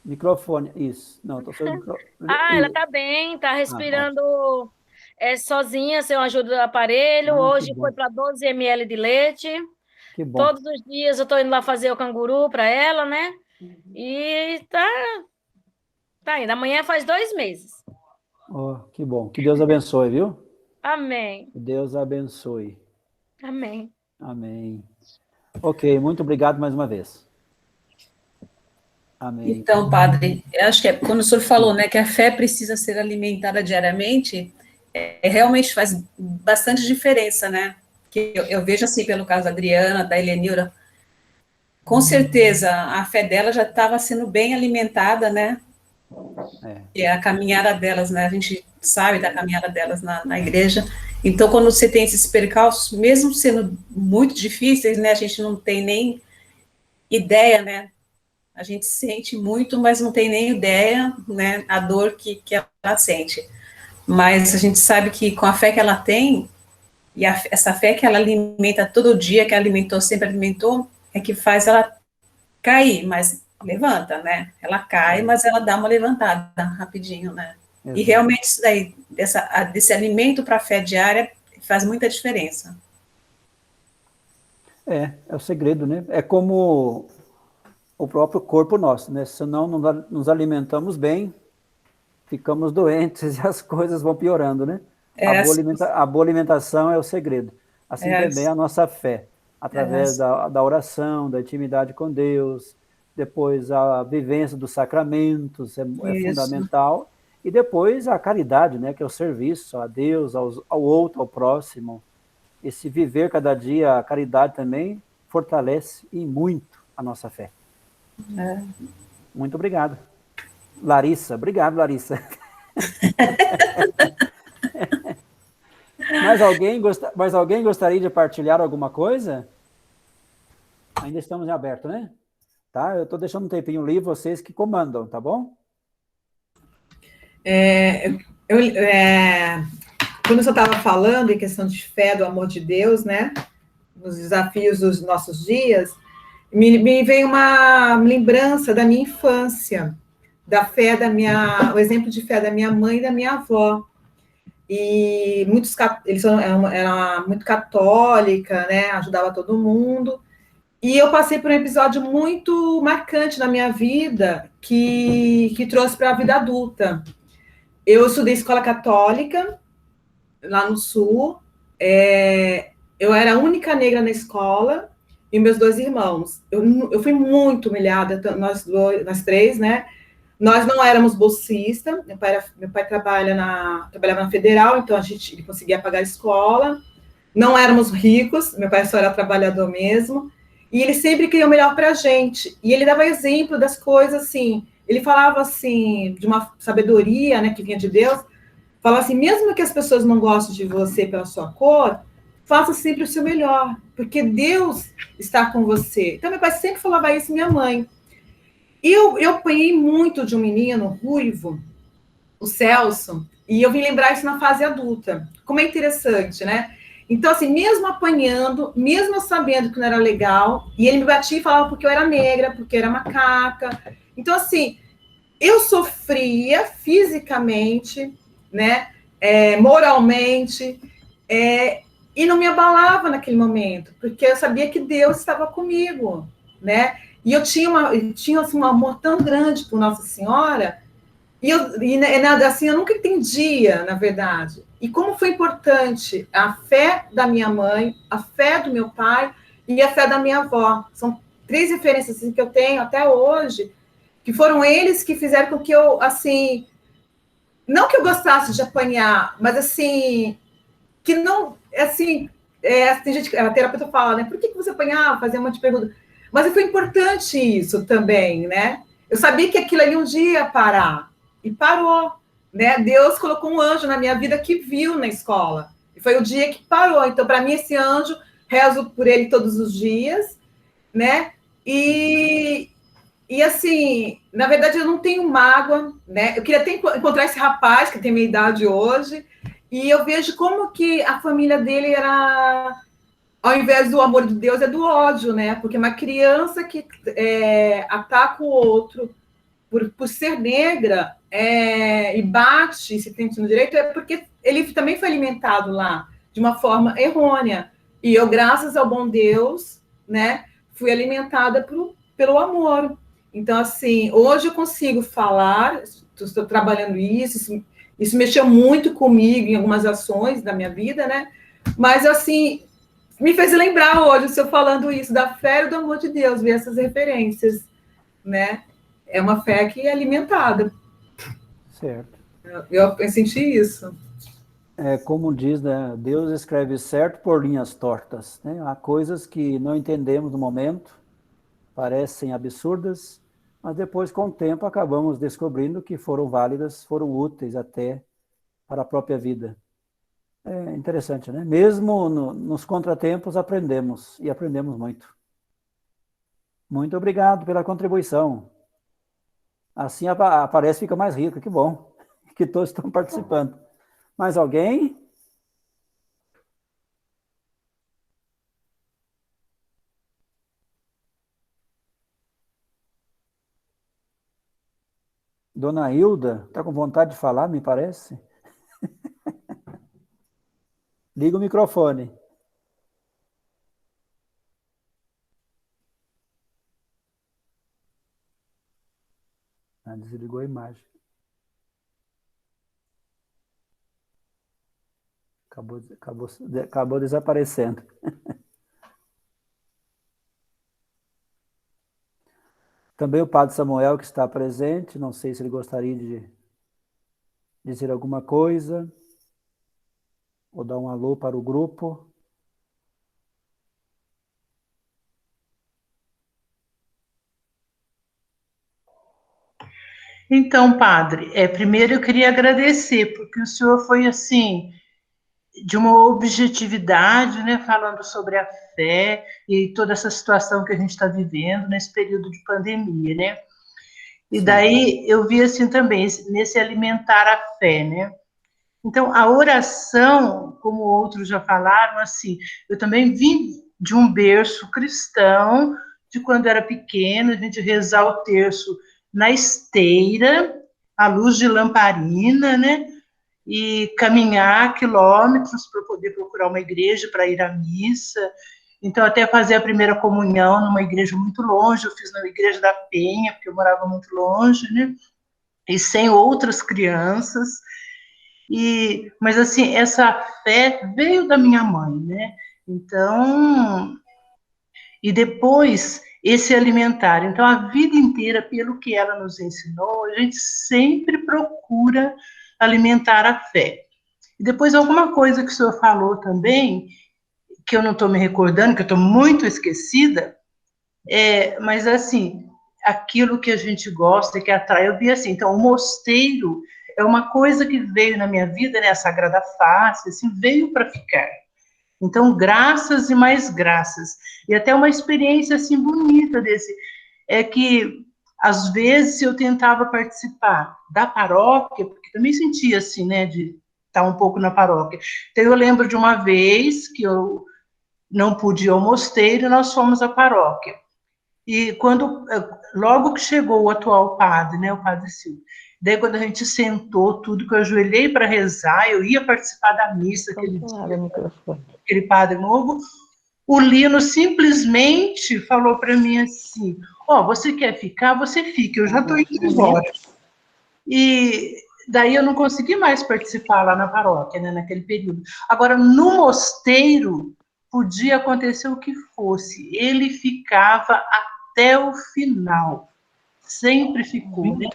Microfone, isso. Não, estou sem microfone. Ela tá bem, tá respirando sozinha, sem ajuda do aparelho. Hoje foi para 12 ml de leite. Que bom. Todos os dias eu estou indo lá fazer o canguru para ela, né? E tá indo. Amanhã faz 2 meses. Oh, que bom. Que Deus abençoe, viu? Amém. Que Deus abençoe. Amém. Amém. Ok, muito obrigado mais uma vez. Amém. Então, padre, eu acho que quando o senhor falou, né, que a fé precisa ser alimentada diariamente, realmente faz bastante diferença, né? Que eu vejo assim, pelo caso da Adriana, da Helenilda, com certeza a fé dela já estava sendo bem alimentada, né? E a caminhada delas, né? A gente sabe da caminhada delas na igreja. Então, quando você tem esses percalços, mesmo sendo muito difíceis, né? A gente não tem nem ideia, né? A gente sente muito, mas não tem nem ideia, né? A dor que ela sente. Mas a gente sabe que com a fé que ela tem, e essa fé que ela alimenta todo dia, que ela alimentou, sempre alimentou, é que faz ela cair, mas levanta, né? Ela cai, mas ela dá uma levantada rapidinho, né? Exato. E realmente isso daí, desse alimento para a fé diária, faz muita diferença. É o segredo, né? É como o próprio corpo nosso, né? Se não nos alimentamos bem, ficamos doentes e as coisas vão piorando, né? A boa alimentação é o segredo. Assim também a nossa fé, através da oração, da intimidade com Deus, depois a vivência dos sacramentos é fundamental, e depois a caridade, né? Que é o serviço a Deus, ao outro, ao próximo. Esse viver cada dia, a caridade também fortalece e muito a nossa fé. Muito obrigado. Larissa, obrigado, Larissa. Mais alguém gostaria de partilhar alguma coisa? Ainda estamos em aberto, né? Tá? Eu estou deixando um tempinho livre, vocês que comandam, tá bom? Quando você estava falando em questão de fé, do amor de Deus, né? Nos desafios dos nossos dias, me veio uma lembrança da minha infância, da fé o exemplo de fé da minha mãe e da minha avó. E era muito católica, né? Ajudava todo mundo. E eu passei por um episódio muito marcante na minha vida que trouxe para a vida adulta. Eu estudei escola católica lá no Sul. Eu era a única negra na escola e meus 2 irmãos. Eu fui muito humilhada, nós três, né? Nós não éramos bolsistas, meu pai trabalhava na Federal, então ele conseguia pagar a escola. Não éramos ricos, meu pai só era trabalhador mesmo, e ele sempre queria o melhor para a gente. E ele dava exemplo das coisas assim, ele falava assim, de uma sabedoria, né, que vinha de Deus, falava assim, mesmo que as pessoas não gostem de você pela sua cor, faça sempre o seu melhor, porque Deus está com você. Então, meu pai sempre falava isso, minha mãe. E eu apanhei muito de um menino ruivo, o Celso, e eu vim lembrar isso na fase adulta. Como é interessante, né? Então, assim, mesmo apanhando, mesmo sabendo que não era legal, e ele me batia e falava porque eu era negra, porque eu era macaca. Então, assim, eu sofria fisicamente, né? Moralmente, e não me abalava naquele momento, porque eu sabia que Deus estava comigo, né? E eu tinha assim, um amor tão grande por Nossa Senhora, assim, eu nunca entendia, na verdade. E como foi importante a fé da minha mãe, a fé do meu pai e a fé da minha avó. São 3 referências assim, que eu tenho até hoje, que foram eles que fizeram com que eu, assim, não que eu gostasse de apanhar, mas assim, que não, assim, tem gente, a terapeuta fala, né, por que você apanhava, fazia um monte de perguntas, mas foi importante isso também, né, eu sabia que aquilo ali um dia ia parar, e parou, né, Deus colocou um anjo na minha vida que viu na escola, e foi o dia que parou, então, para mim, esse anjo, rezo por ele todos os dias, né, e assim, na verdade, eu não tenho mágoa, né? Eu queria até encontrar esse rapaz, que tem minha idade hoje, e eu vejo como que a família dele era, ao invés do amor de Deus, é do ódio, né? Porque uma criança que ataca o outro por ser negra e bate, se tem no direito, é porque ele também foi alimentado lá de uma forma errônea. E eu, graças ao bom Deus, né, fui alimentada pelo amor. Então, assim, hoje eu consigo falar, estou trabalhando isso mexeu muito comigo em algumas ações da minha vida, né? Mas, assim, me fez lembrar hoje, o senhor falando isso, da fé e do amor de Deus, ver essas referências, né? É uma fé que é alimentada. Certo. Eu senti isso. Como diz, né, Deus escreve certo por linhas tortas, né? Há coisas que não entendemos no momento, parecem absurdas, mas depois, com o tempo, acabamos descobrindo que foram válidas, foram úteis até para a própria vida. É interessante, né? Mesmo nos contratempos, aprendemos, e aprendemos muito. Muito obrigado pela contribuição. Assim aparece, fica mais rico, que bom, que todos estão participando. Mais alguém? Dona Hilda, está com vontade de falar, me parece? Liga o microfone. Desligou a imagem. Acabou desaparecendo. Também o Padre Samuel, que está presente, não sei se ele gostaria de dizer alguma coisa, ou dar um alô para o grupo. Então, padre, primeiro eu queria agradecer, porque o senhor foi, assim, de uma objetividade, né, falando sobre a fé e toda essa situação que a gente está vivendo nesse período de pandemia, né? E daí eu vi, assim, também, nesse alimentar a fé, né? Então, a oração, como outros já falaram, assim, eu também vim de um berço cristão, de quando era pequena, a gente rezar o terço na esteira, à luz de lamparina, né? E caminhar quilômetros para poder procurar uma igreja para ir à missa. Então, até fazer a primeira comunhão numa igreja muito longe, eu fiz na igreja da Penha, porque eu morava muito longe, né? E sem outras crianças. Mas, assim, essa fé veio da minha mãe, né? Então, e depois esse alimentar. Então, a vida inteira, pelo que ela nos ensinou, a gente sempre procura alimentar a fé. E depois, alguma coisa que o senhor falou também, que eu não estou me recordando, que eu estou muito esquecida, mas assim, aquilo que a gente gosta, que atrai, eu vi assim, então o mosteiro é uma coisa que veio na minha vida, né, a Sagrada Face, assim, veio para ficar. Então, graças e mais graças. E até uma experiência, assim, bonita desse, é que, às vezes, eu tentava participar da paróquia, porque também sentia, assim, né, de estar um pouco na paróquia. Então, eu lembro de uma vez que eu não pude ir ao mosteiro e nós fomos à paróquia. E logo que chegou o atual padre, né, o padre Silvio, daí quando a gente sentou, tudo que eu ajoelhei para rezar, eu ia participar da missa aquele dia, aquele padre novo, o Lino simplesmente falou para mim assim, você quer ficar? Você fica, eu já estou indo embora. E daí eu não consegui mais participar lá na paróquia, né, naquele período. Agora, no mosteiro, podia acontecer o que fosse, ele ficava até o final, sempre ficou, né?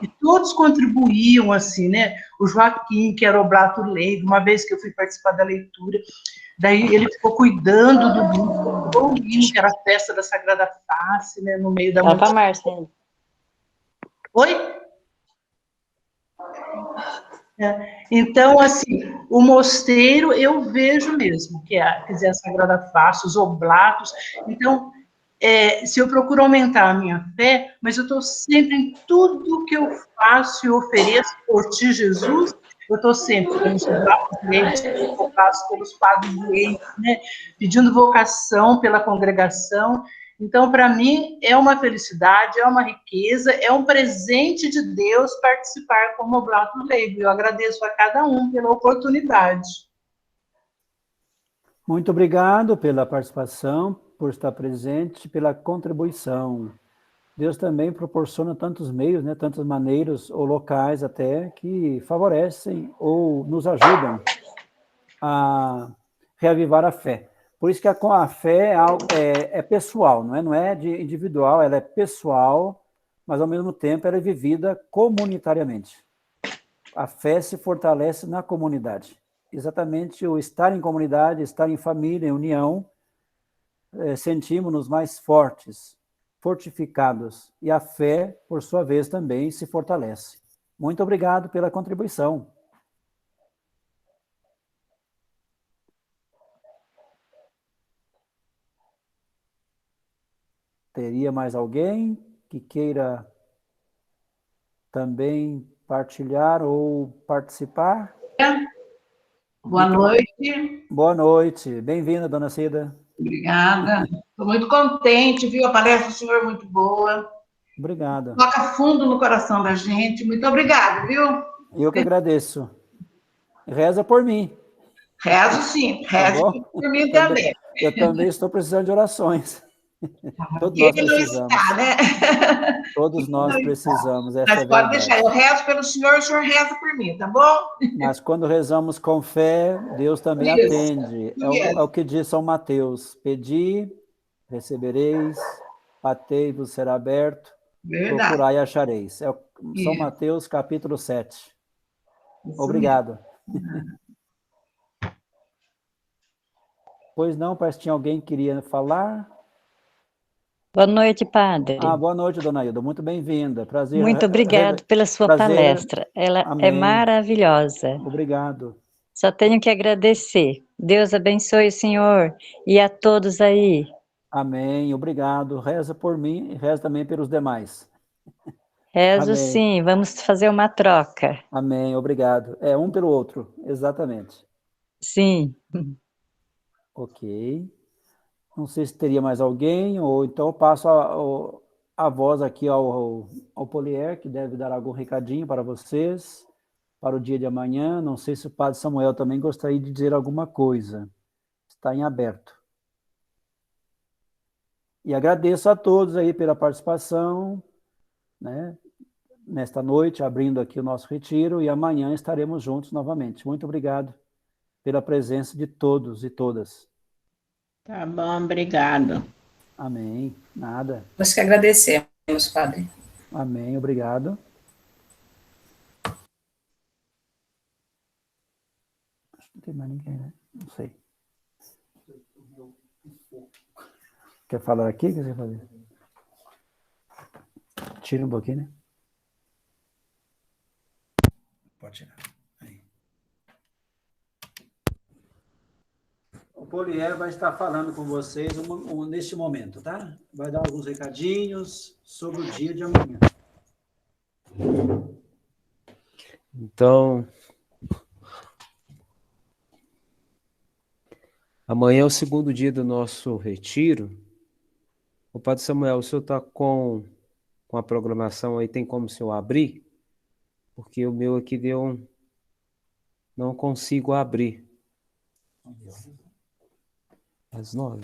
E todos contribuíam, assim, né? O Joaquim, que era oblato leigo, uma vez que eu fui participar da leitura, daí ele ficou cuidando do hino, que era a festa da Sagrada Face, né? No meio da multidão. Márcia. Oi? Então, assim, o mosteiro eu vejo mesmo, quer dizer, a Sagrada Face, os oblatos. Então, se eu procuro aumentar a minha fé, mas eu estou sempre em tudo que eu faço e ofereço por ti, Jesus, eu estou sempre pelos oblatos leigos, pelos padres leigos, né, pedindo vocação pela congregação. Então, para mim, é uma felicidade, é uma riqueza, é um presente de Deus participar como oblato leigo. Eu agradeço a cada um pela oportunidade. Muito obrigado pela participação, por estar presente, pela contribuição. Deus também proporciona tantos meios, né, tantas maneiras, ou locais até, que favorecem ou nos ajudam a reavivar a fé. Por isso que a fé é pessoal, não é individual, ela é pessoal, mas ao mesmo tempo ela é vivida comunitariamente. A fé se fortalece na comunidade. Exatamente o estar em comunidade, estar em família, em união, sentimos-nos mais fortes, fortificados, e a fé, por sua vez, também se fortalece. Muito obrigado pela contribuição. Teria mais alguém que queira também partilhar ou participar? Boa noite. Boa noite. Bem-vinda, dona Cida. Obrigada. Estou muito contente, viu? A palestra do senhor é muito boa. Obrigada. Toca fundo no coração da gente. Muito obrigada, viu? Eu que agradeço. Reza por mim. Rezo sim. Rezo por mim também. Eu também estou precisando de orações. Todos nós precisamos. Está, né? Todos nós precisamos. Mas pode deixar, eu rezo pelo senhor, o senhor reza por mim, tá bom? Mas quando rezamos com fé, Deus também atende. É o que diz São Mateus: pedi, recebereis, batei-vos será aberto, procurai e achareis. É São Mateus, capítulo 7. Obrigado. Pois não, parece que tinha alguém que queria falar. Boa noite, padre. Boa noite, dona Hilda. Muito bem-vinda. Prazer. Muito obrigado pela sua palestra. Ela é maravilhosa. Obrigado. Só tenho que agradecer. Deus abençoe o senhor e a todos aí. Amém. Obrigado. Reza por mim e reza também pelos demais. Rezo sim. Vamos fazer uma troca. Amém. Obrigado. Um pelo outro. Exatamente. Sim. Ok. Não sei se teria mais alguém, ou então eu passo a voz aqui ao Polier, que deve dar algum recadinho para vocês, para o dia de amanhã. Não sei se o Padre Samuel também gostaria de dizer alguma coisa. Está em aberto. E agradeço a todos aí pela participação, né, nesta noite, abrindo aqui o nosso retiro, e amanhã estaremos juntos novamente. Muito obrigado pela presença de todos e todas. Tá bom, obrigado. Amém. Nada. Nós que agradecemos, Padre. Amém. Obrigado. Não tem mais ninguém, né? Não sei. Quer falar aqui? O que você quer fazer? Tira um pouquinho, né? Pode tirar. Aí. O Polier vai estar falando com vocês neste momento, tá? Vai dar alguns recadinhos sobre o dia de amanhã. Então, amanhã é o segundo dia do nosso retiro. O Padre Samuel, o senhor está com a programação aí, tem como o senhor abrir? Porque o meu aqui deu não consigo abrir. Às 9.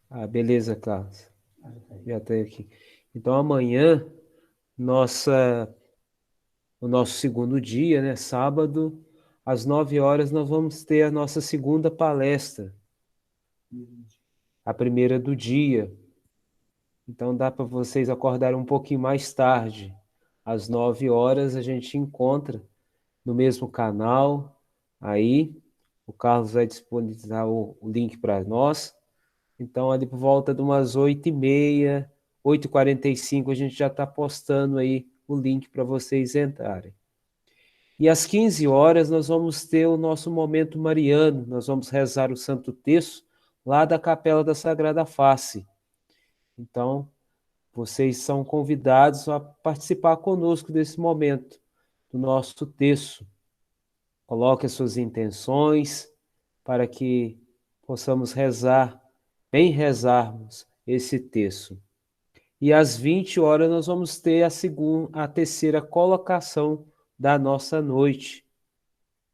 Ah, beleza, Carlos. Já está aqui. Então, amanhã, o nosso segundo dia, né, sábado, às 9 horas, nós vamos ter a nossa segunda palestra. A primeira do dia. Então, dá para vocês acordarem um pouquinho mais tarde. Às 9 horas, a gente encontra no mesmo canal. Aí, o Carlos vai disponibilizar o link para nós. Então, ali por volta de umas 8h30, 8h45, a gente já está postando aí o link para vocês entrarem. E às 15 horas nós vamos ter o nosso momento mariano, nós vamos rezar o Santo Terço lá da Capela da Sagrada Face. Então, vocês são convidados a participar conosco desse momento, do nosso terço. Coloque as suas intenções para que possamos rezarmos esse terço. E às 20 horas nós vamos ter a terceira colocação da nossa noite,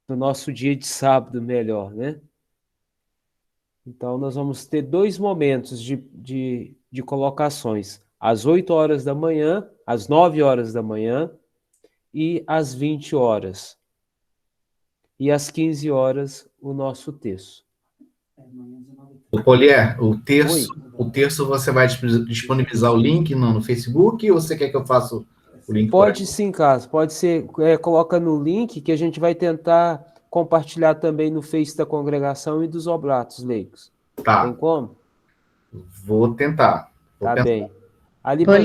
do nosso dia de sábado, melhor, né? Então nós vamos ter 2 momentos de colocações, às 8 horas da manhã, às 9 horas da manhã e às 20 horas. E às 15 horas o nosso terço. O Polier, o terço você vai disponibilizar o link no Facebook ou você quer que eu faça o link? Pode sim, Carlos. Pode ser. Coloca no link que a gente vai tentar compartilhar também no Face da congregação e dos oblatos leigos. Tá. Tem como? Vou tentar. Tá bem. Ali para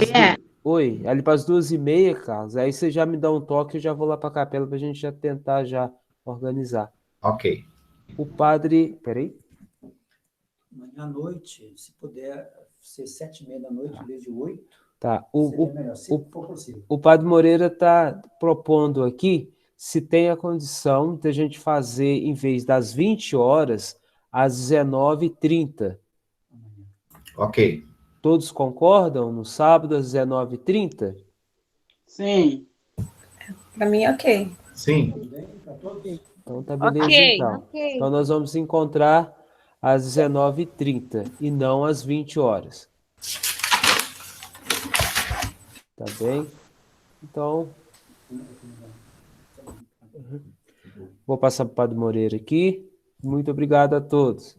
as 2h30, Carlos, aí você já me dá um toque e eu já vou lá para a capela para a gente já tentar já organizar. Ok. O padre... Peraí. Amanhã à noite, se puder ser 7h30 da noite, em vez de 8. Tá. Melhor, se for possível. O padre Moreira está propondo aqui se tem a condição de a gente fazer, em vez das 20 horas, às 19h30. Ok. Todos concordam? No sábado, às 19h30? Sim. Para mim, ok. Sim. Então tá beleza, Ok, então. ok. Então nós vamos encontrar às 19h30 e não às 20 horas. Tá bem? Então... Vou passar para o Padre Moreira aqui. Muito obrigado a todos.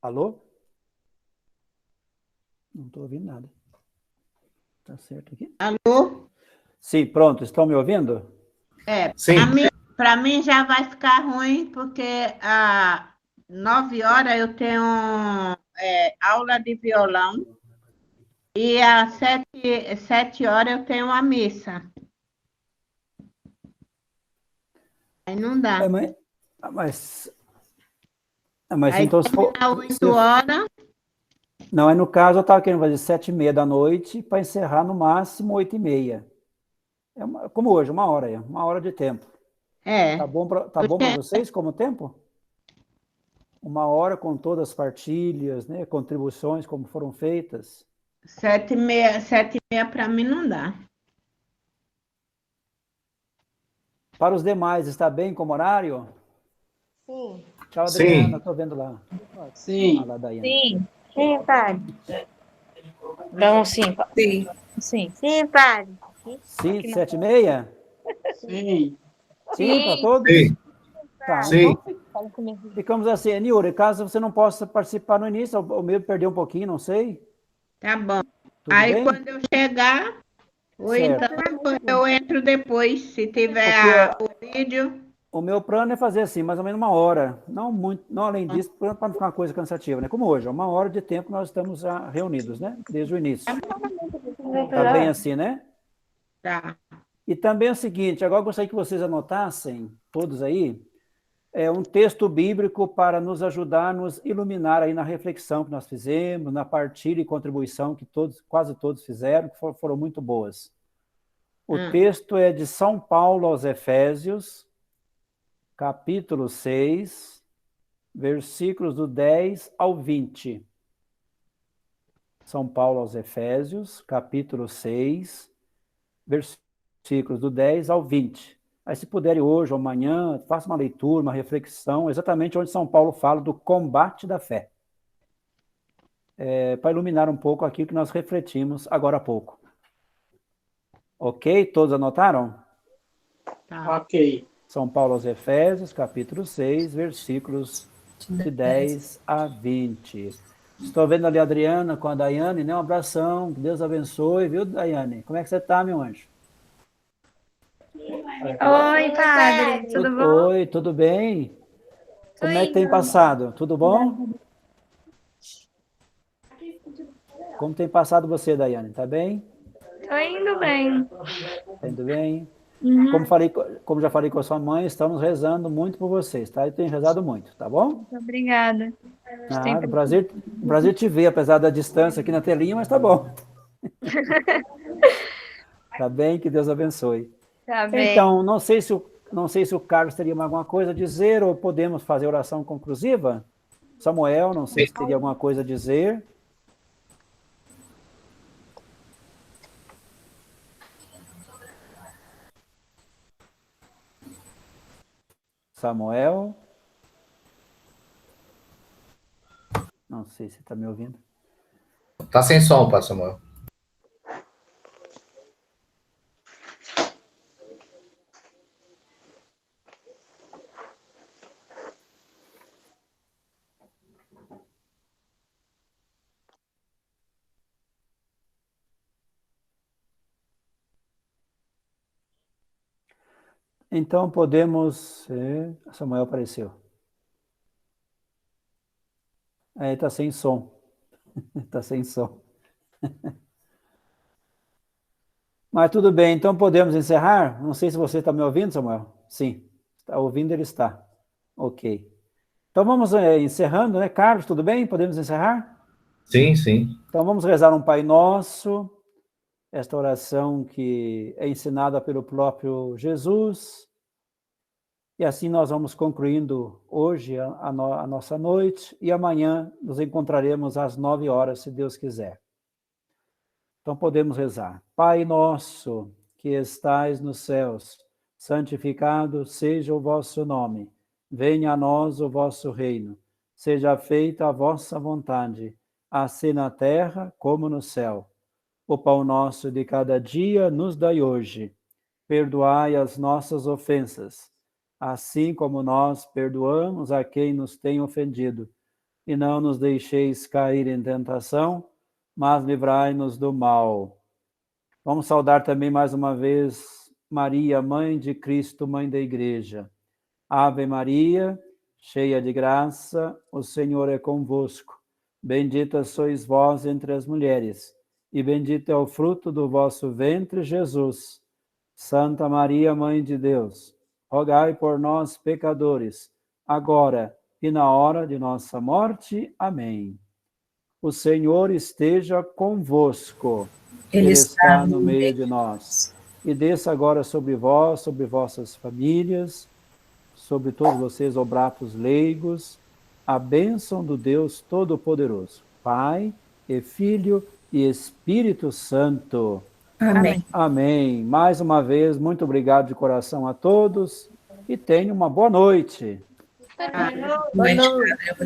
Alô? Não estou ouvindo nada. Tá certo aqui? Alô? Sim, pronto. Estão me ouvindo? Sim. Para mim já vai ficar ruim, porque às 9 horas eu tenho aula de violão e às 7 horas eu tenho a missa. Aí não dá. Mas Aí então se for... às 8 horas... Não, aí no caso eu estava querendo fazer 7h30 da noite para encerrar no máximo 8h30. Como hoje, 1 hora de tempo. Tá bom para vocês como tempo? 1 hora com todas as partilhas, né, contribuições como foram feitas. 7h30 para mim não dá. Para os demais, está bem como horário? Sim. Tchau, Sim. Adriana, estou vendo lá. Sim. Fala, Daiane. Sim. Sim, padre. Não, sim. Sim. Sim. Sim, padre. Sim, 7h30? Sim. Sim, para todos? Sim. Tá, Sim. então ficamos assim. Niuri, caso você não possa participar no início, ou meio perder um pouquinho, não sei. Tá bom. Tudo Aí bem? quando eu chegar, ou Certo. então eu entro depois, se tiver Porque o vídeo. o meu plano é fazer assim, mais ou menos 1 hora. Não muito, não além disso, para não ficar uma coisa cansativa, né? Como hoje, 1 hora de tempo nós estamos já reunidos, né? Desde o início. Tá bem assim, né? Tá. E também é o seguinte, agora eu gostaria que vocês anotassem, todos aí, um texto bíblico para nos ajudar, nos iluminar aí na reflexão que nós fizemos, na partilha e contribuição que quase todos fizeram, que foram muito boas. O texto é de São Paulo aos Efésios, capítulo 6, versículos do 10 ao 20. São Paulo aos Efésios, capítulo 6, versículos do 10 ao 20. Aí, se puderem hoje ou amanhã, faça uma leitura, uma reflexão, exatamente onde São Paulo fala do combate da fé. Para iluminar um pouco aquilo que nós refletimos agora há pouco. Ok? Todos anotaram? Tá. Ok. São Paulo aos Efésios, capítulo 6, versículos de 10 a 20. Estou vendo ali a Adriana com a Daiane, né? Um abração, que Deus abençoe, viu, Daiane? Como é que você está, meu anjo? Oi, padre. Tudo bom? Oi, tudo bem? Como é que tem passado? Tudo bom? Como tem passado você, Daiane? Tá bem? Tô indo bem. Tá indo bem? Uhum. Como já falei com a sua mãe, estamos rezando muito por vocês, tá? Eu tenho rezado muito, tá bom? Obrigada. Nada, prazer te ver, apesar da distância aqui na telinha, mas tá bom. Tá bem? Que Deus abençoe. Tá bem. Então, não sei se o Carlos teria alguma coisa a dizer, ou podemos fazer oração conclusiva? Samuel, não sei se teria alguma coisa a dizer. Samuel? Não sei se está me ouvindo. Tá sem som, Pastor Samuel. Então podemos... Samuel apareceu. Está sem som. Está sem som. Mas tudo bem, então podemos encerrar? Não sei se você está me ouvindo, Samuel. Sim, está ouvindo, ele está. Ok. Então vamos encerrando, né? Carlos, tudo bem? Podemos encerrar? Sim, sim. Então vamos rezar um Pai Nosso, esta oração que é ensinada pelo próprio Jesus. E assim nós vamos concluindo hoje a nossa noite, e amanhã nos encontraremos às 9 horas, se Deus quiser. Então podemos rezar. Pai nosso, que estais nos céus, santificado seja o vosso nome. Venha a nós o vosso reino. Seja feita a vossa vontade, assim na terra como no céu. O pão nosso de cada dia nos dai hoje. Perdoai as nossas ofensas, assim como nós perdoamos a quem nos tem ofendido. E não nos deixeis cair em tentação, mas livrai-nos do mal. Vamos saudar também mais uma vez Maria, Mãe de Cristo, Mãe da Igreja. Ave Maria, cheia de graça, o Senhor é convosco. Bendita sois vós entre as mulheres, e bendito é o fruto do vosso ventre, Jesus. Santa Maria, Mãe de Deus, rogai por nós, pecadores, agora e na hora de nossa morte. Amém. O Senhor esteja convosco. Ele está no meio de nós. E desça agora sobre vós, sobre vossas famílias, sobre todos vocês, obratos leigos, a bênção do Deus Todo-Poderoso, Pai e Filho e Espírito Santo. Amém. Amém. Mais uma vez, muito obrigado de coração a todos e tenham uma boa noite. Boa noite.